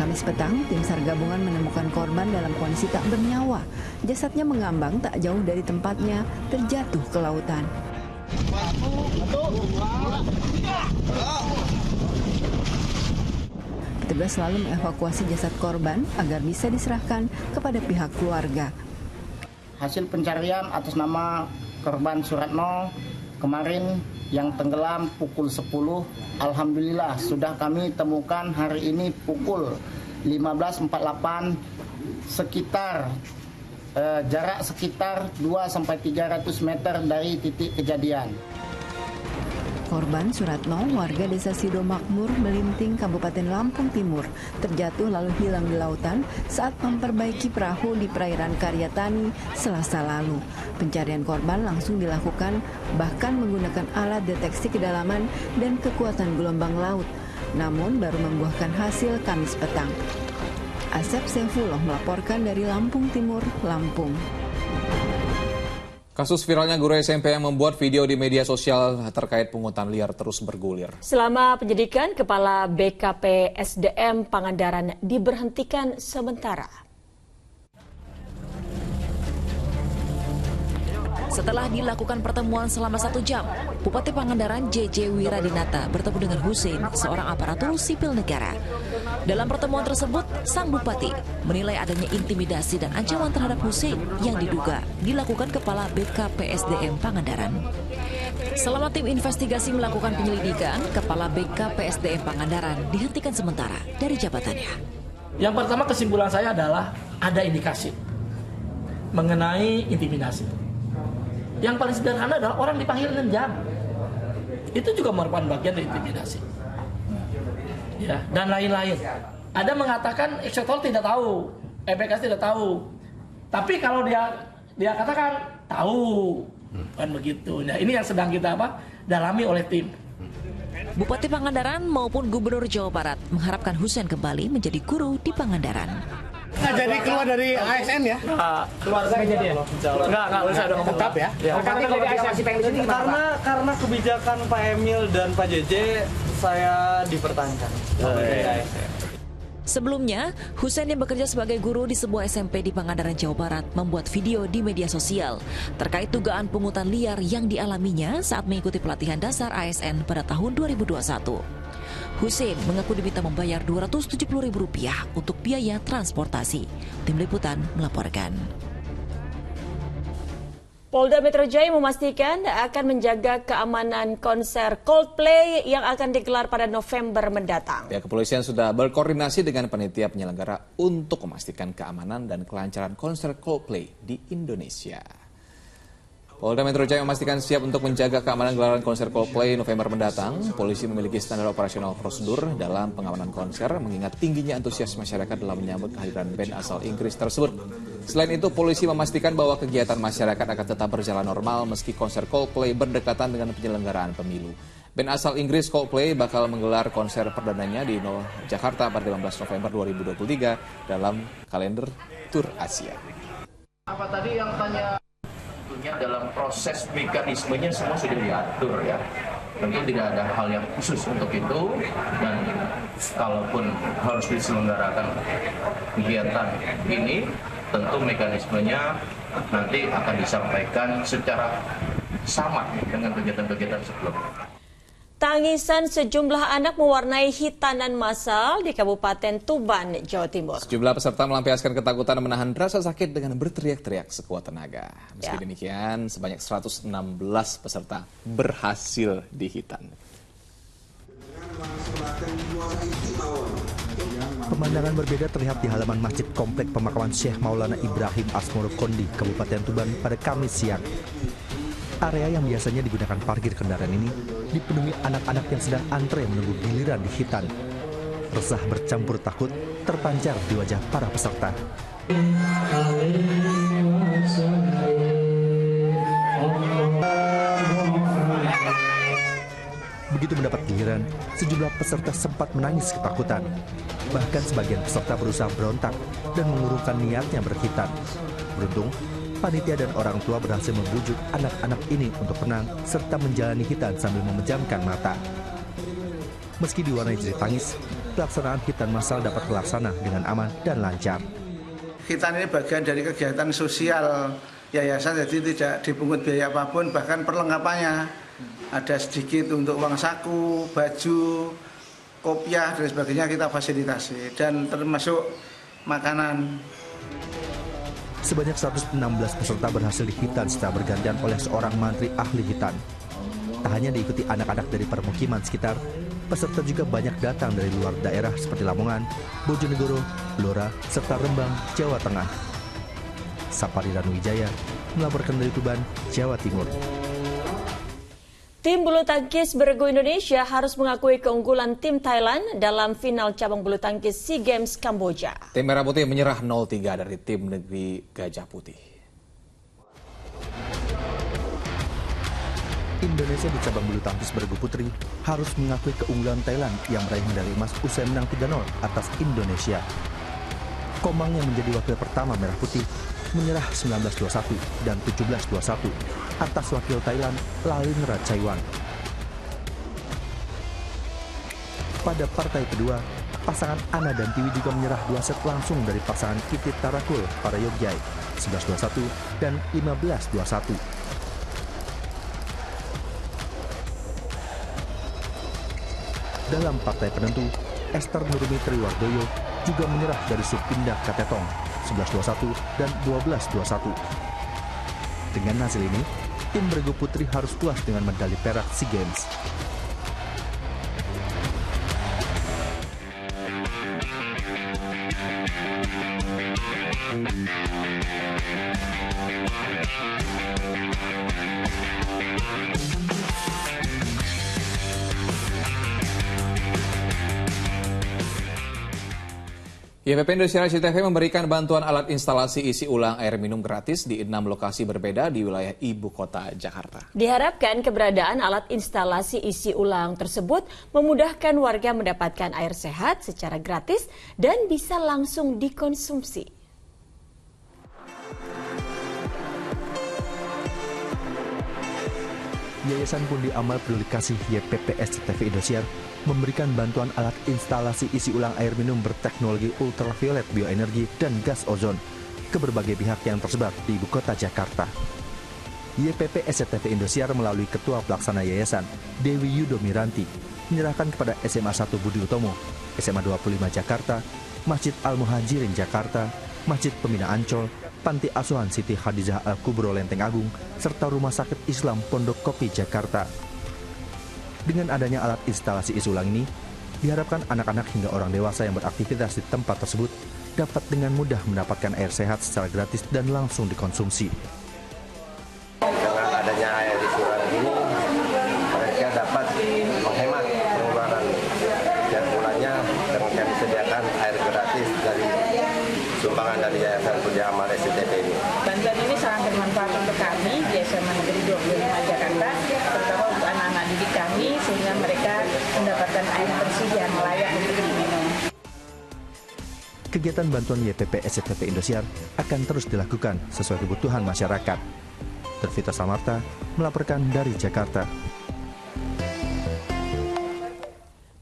Kamis petang, tim SAR gabungan menemukan korban dalam kondisi tak bernyawa. Jasadnya mengambang tak jauh dari tempatnya, terjatuh ke lautan. Petugas selalu mengevakuasi jasad korban agar bisa diserahkan kepada pihak keluarga. Hasil pencarian atas nama korban Suratno kemarin yang tenggelam pukul 10, alhamdulillah sudah kami temukan hari ini pukul 15.48 sekitar jarak sekitar 2-300 meter dari titik kejadian. Korban Suratno, warga desa Sido Makmur, Melinting, Kabupaten Lampung Timur, terjatuh lalu hilang di lautan saat memperbaiki perahu di perairan Karyatani Selasa lalu. Pencarian korban langsung dilakukan, bahkan menggunakan alat deteksi kedalaman dan kekuatan gelombang laut, namun baru membuahkan hasil Kamis petang. Asep Saifullah melaporkan dari Lampung Timur, Lampung. Kasus viralnya guru SMP yang membuat video di media sosial terkait pungutan liar terus bergulir. Selama penyidikan, Kepala BKP SDM Pangandaran diberhentikan sementara. Setelah dilakukan pertemuan selama 1 jam, Bupati Pangandaran JJ Wiradinata bertemu dengan Hussein, seorang aparatur sipil negara. Dalam pertemuan tersebut, sang bupati menilai adanya intimidasi dan ancaman terhadap Hussein yang diduga dilakukan Kepala BKP SDM Pangandaran. Selama tim investigasi melakukan penyelidikan, Kepala BKP SDM Pangandaran dihentikan sementara dari jabatannya. Yang pertama, kesimpulan saya adalah ada indikasi mengenai intimidasi. Yang paling sederhana adalah orang dipanggil 6 jam. Itu juga merupakan bagian dari intimidasi. Ya, dan lain-lain. Ada mengatakan eksekutor tidak tahu, EPKS tidak tahu. Tapi kalau dia katakan tahu, kan begitu. Nah, ini yang sedang kita dalami oleh tim. Bupati Pangandaran maupun Gubernur Jawa Barat mengharapkan Hussein kembali menjadi guru di Pangandaran. Nggak jadi keluar dari ASN ya? Keluar saya jadi ya? Enggak, saya udah ngomong tetap ya. Karena kebijakan Pak Emil dan Pak JJ saya dipertahankan. Sebelumnya, Hussein yang bekerja sebagai guru di sebuah SMP di Pangandaran, Jawa Barat membuat video di media sosial terkait dugaan pungutan liar yang dialaminya saat mengikuti pelatihan dasar ASN pada tahun 2021. Hussein mengaku diminta membayar Rp270.000 untuk biaya transportasi. Tim Liputan melaporkan. Polda Metro Jaya memastikan akan menjaga keamanan konser Coldplay yang akan digelar pada November mendatang. Pihak kepolisian sudah berkoordinasi dengan panitia penyelenggara untuk memastikan keamanan dan kelancaran konser Coldplay di Indonesia. Polda Metro Jaya memastikan siap untuk menjaga keamanan gelaran konser Coldplay November mendatang. Polisi memiliki standar operasional prosedur dalam pengamanan konser, mengingat tingginya antusias masyarakat dalam menyambut kehadiran band asal Inggris tersebut. Selain itu, polisi memastikan bahwa kegiatan masyarakat akan tetap berjalan normal meski konser Coldplay berdekatan dengan penyelenggaraan pemilu. Band asal Inggris Coldplay bakal menggelar konser perdananya di Jakarta pada 15 November 2023 dalam kalender Tur Asia. Apa tadi yang tanya? Tentunya dalam proses mekanismenya semua sudah diatur ya. Tentu tidak ada hal yang khusus untuk itu, dan kalaupun harus diselenggarakan kegiatan ini, tentu mekanismenya nanti akan disampaikan secara sama dengan kegiatan-kegiatan sebelumnya. Tangisan sejumlah anak mewarnai hitanan massal di Kabupaten Tuban, Jawa Timur. Sejumlah peserta melampiaskan ketakutan menahan rasa sakit dengan berteriak-teriak sekuat tenaga. Meski demikian, sebanyak 116 peserta berhasil dihitan. Pemandangan berbeda terlihat di halaman Masjid Komplek Pemakaman Syekh Maulana Ibrahim Asmoro Kondi, Kabupaten Tuban pada Kamis siang. Area yang biasanya digunakan parkir kendaraan ini dipenuhi anak-anak yang sedang antre menunggu giliran dihitan. Resah bercampur takut terpancar di wajah para peserta. Begitu mendapat giliran, sejumlah peserta sempat menangis ketakutan. Bahkan sebagian peserta berusaha berontak dan mengurungkan niatnya berhitan. Beruntung, panitia dan orang tua berhasil membujuk anak-anak ini untuk tenang serta menjalani hitan sambil memejamkan mata. Meski diwarnai jerit tangis, pelaksanaan hitan massal dapat terlaksana dengan aman dan lancar. Hitan ini bagian dari kegiatan sosial yayasan, jadi tidak dipungut biaya apapun, bahkan perlengkapannya ada sedikit untuk uang saku, baju, kopiah dan sebagainya kita fasilitasi, dan termasuk makanan. Sebanyak 116 peserta berhasil dihitan secara bergantian oleh seorang mantri ahli hitan. Tak hanya diikuti anak-anak dari permukiman sekitar, peserta juga banyak datang dari luar daerah seperti Lamongan, Bojonegoro, Blora, serta Rembang, Jawa Tengah. Sapari Ranuwijaya melaporkan dari Tuban, Jawa Timur. Tim bulu tangkis bergu Indonesia harus mengakui keunggulan tim Thailand dalam final cabang bulu tangkis SEA Games Kamboja. Tim Merah Putih menyerah 0-3 dari tim negeri Gajah Putih. Indonesia di cabang bulu tangkis bergu putri harus mengakui keunggulan Thailand yang meraih medali emas usai menang 3-0 atas Indonesia. Komang yang menjadi wakil pertama Merah Putih menyerah 19-21 dan 17-21 atas wakil Thailand Lalin Ratchaiwan. Pada partai kedua, pasangan Ana dan Tiwi juga menyerah 2 set langsung dari pasangan Kitit Tarakul Parayogyai 11-21 dan 15-21. Dalam partai penentu, Esther Nurmi Triwardoyo juga menyerah dari Supindah Katetong 11-21 dan 12-21. Dengan hasil ini, tim bergu putri harus puas dengan medali perak SEA Games. YPP Indonesia RCTV memberikan bantuan alat instalasi isi ulang air minum gratis di 6 lokasi berbeda di wilayah ibu kota Jakarta. Diharapkan keberadaan alat instalasi isi ulang tersebut memudahkan warga mendapatkan air sehat secara gratis dan bisa langsung dikonsumsi. Yayasan Pundi Amal Peduli Kasih YPP SCTV Indosiar memberikan bantuan alat instalasi isi ulang air minum berteknologi ultraviolet bioenergi dan gas ozon ke berbagai pihak yang tersebar di ibu kota Jakarta. YPP SCTV Indosiar melalui Ketua Pelaksana Yayasan Dewi Yudomiranti menyerahkan kepada SMA 1 Budi Utomo, SMA 25 Jakarta, Masjid Al-Muhajirin Jakarta, Masjid Pembina Ancol, Panti Asuhan Siti Khadijah Al-Kubro Lenteng Agung, serta Rumah Sakit Islam Pondok Kopi Jakarta. Dengan adanya alat instalasi isi ulang ini, diharapkan anak-anak hingga orang dewasa yang beraktivitas di tempat tersebut dapat dengan mudah mendapatkan air sehat secara gratis dan langsung dikonsumsi. Dengan adanya air surat ini mereka dapat menghemat pengeluaran setiap bulannya dengan kami sediakan air gratis dari sumbangan dari Yayasan Kerja Amal SCTP ini. Bantuan ini sangat bermanfaat untuk kami di SMA Negeri 25 Jakarta, terutama untuk anak-anak didik kami sehingga mereka mendapatkan air bersih yang layak untuk diminum. Kegiatan bantuan YPP SCTP Indosiar akan terus dilakukan sesuai kebutuhan masyarakat. Tervita Samarta melaporkan dari Jakarta.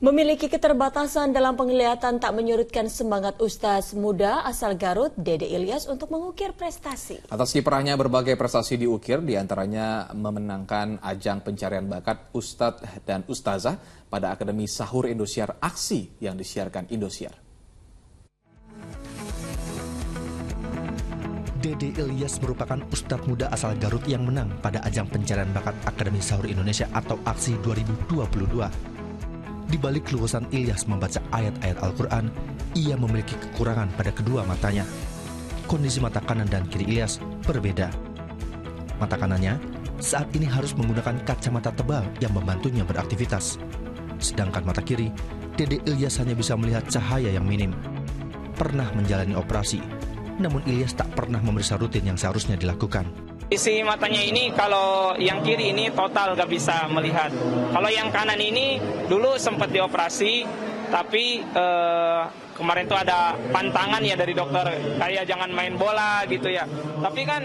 Memiliki keterbatasan dalam penglihatan tak menyurutkan semangat Ustaz muda asal Garut, Dede Ilyas untuk mengukir prestasi. Atas kiprahnya berbagai prestasi diukir, diantaranya memenangkan ajang pencarian bakat Ustadz dan Ustazah pada Akademi Sahur Indosiar Aksi yang disiarkan Indosiar. Dede Ilyas merupakan ustadz muda asal Garut yang menang pada ajang pencarian bakat Akademi Sahur Indonesia atau Aksi 2022. Di balik luasan Ilyas membaca ayat-ayat Al-Quran, ia memiliki kekurangan pada kedua matanya. Kondisi mata kanan dan kiri Ilyas berbeda. Mata kanannya saat ini harus menggunakan kacamata tebal yang membantunya beraktivitas. Sedangkan mata kiri, Dede Ilyas hanya bisa melihat cahaya yang minim. Pernah menjalani operasi, namun Ilyas tak pernah memeriksa rutin yang seharusnya dilakukan. Isi matanya ini kalau yang kiri ini total gak bisa melihat. Kalau yang kanan ini dulu sempat dioperasi, tapi kemarin tuh ada pantangan ya dari dokter, kayak jangan main bola gitu ya. Tapi kan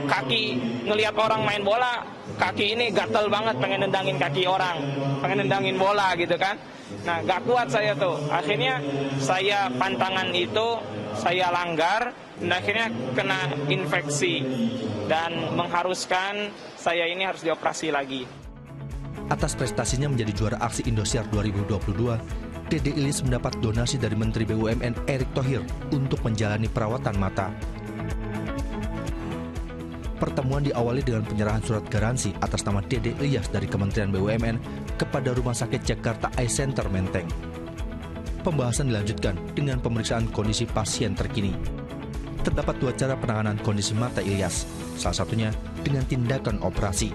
kaki, ngelihat orang main bola, kaki ini gatel banget pengen nendangin kaki orang, pengen nendangin bola gitu kan. Nah gak kuat saya tuh, akhirnya saya pantangan itu saya langgar, dan akhirnya kena infeksi dan mengharuskan saya ini harus dioperasi lagi. Atas prestasinya menjadi juara Aksi Indosiar 2022, Dede Ilyas mendapat donasi dari Menteri BUMN Erick Thohir untuk menjalani perawatan mata. Pertemuan diawali dengan penyerahan surat garansi atas nama Dede Ilyas dari Kementerian BUMN kepada Rumah Sakit Jakarta Eye Center Menteng. Pembahasan dilanjutkan dengan pemeriksaan kondisi pasien terkini. Terdapat dua cara penanganan kondisi mata Ilyas, salah satunya dengan tindakan operasi.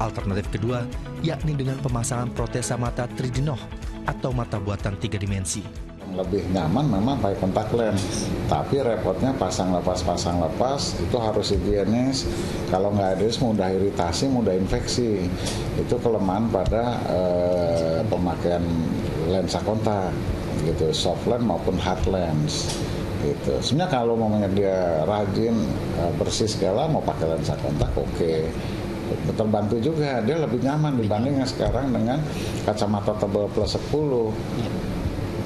Alternatif kedua, yakni dengan pemasangan protesa mata tridinoh atau mata buatan 3 dimensi. Lebih nyaman memang pakai kontak lens, tapi repotnya pasang lepas itu harus higienis. Kalau nggak higienis mudah iritasi, mudah infeksi. Itu kelemahan pada pemakaian lensa kontak, gitu, soft lens maupun hard lens. Gitu. Sebenarnya kalau mamanya dia rajin, bersih segala, mau pakai lensa kontak, oke. Terbantu juga, dia lebih nyaman dibandingnya sekarang dengan kacamata tebal plus 10.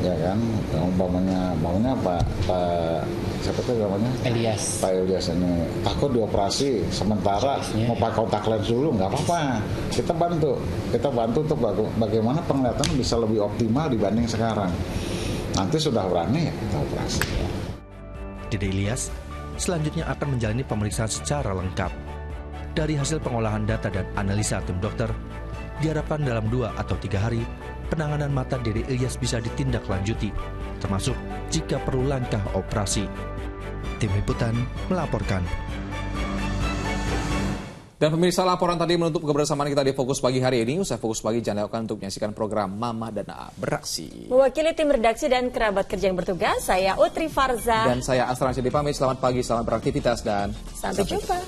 Ya kan, maunya Pak siapa tuh namanya? Ilyas. Pak Ilyas ini takut dioperasi, sementara mau pakai kontak lens dulu, nggak apa-apa. Kita bantu untuk bagaimana penglihatan bisa lebih optimal dibanding sekarang. Nanti sudah berani ya kita operasi. Dede Ilyas selanjutnya akan menjalani pemeriksaan secara lengkap. Dari hasil pengolahan data dan analisa tim dokter, diharapkan dalam 2 atau 3 hari, penanganan mata Dede Ilyas bisa ditindaklanjuti, termasuk jika perlu langkah operasi. Tim Liputan melaporkan. Dan pemirsa, laporan tadi menutup kebersamaan kita di Fokus Pagi hari ini. Usai Fokus Pagi, jangan lupa untuk menyaksikan program Mama dan AA Beraksi. Mewakili tim redaksi dan kerabat kerja yang bertugas, saya Utri Farza. Dan saya Astransyah dipamit. Selamat pagi, selamat beraktivitas, dan sampai jumpa.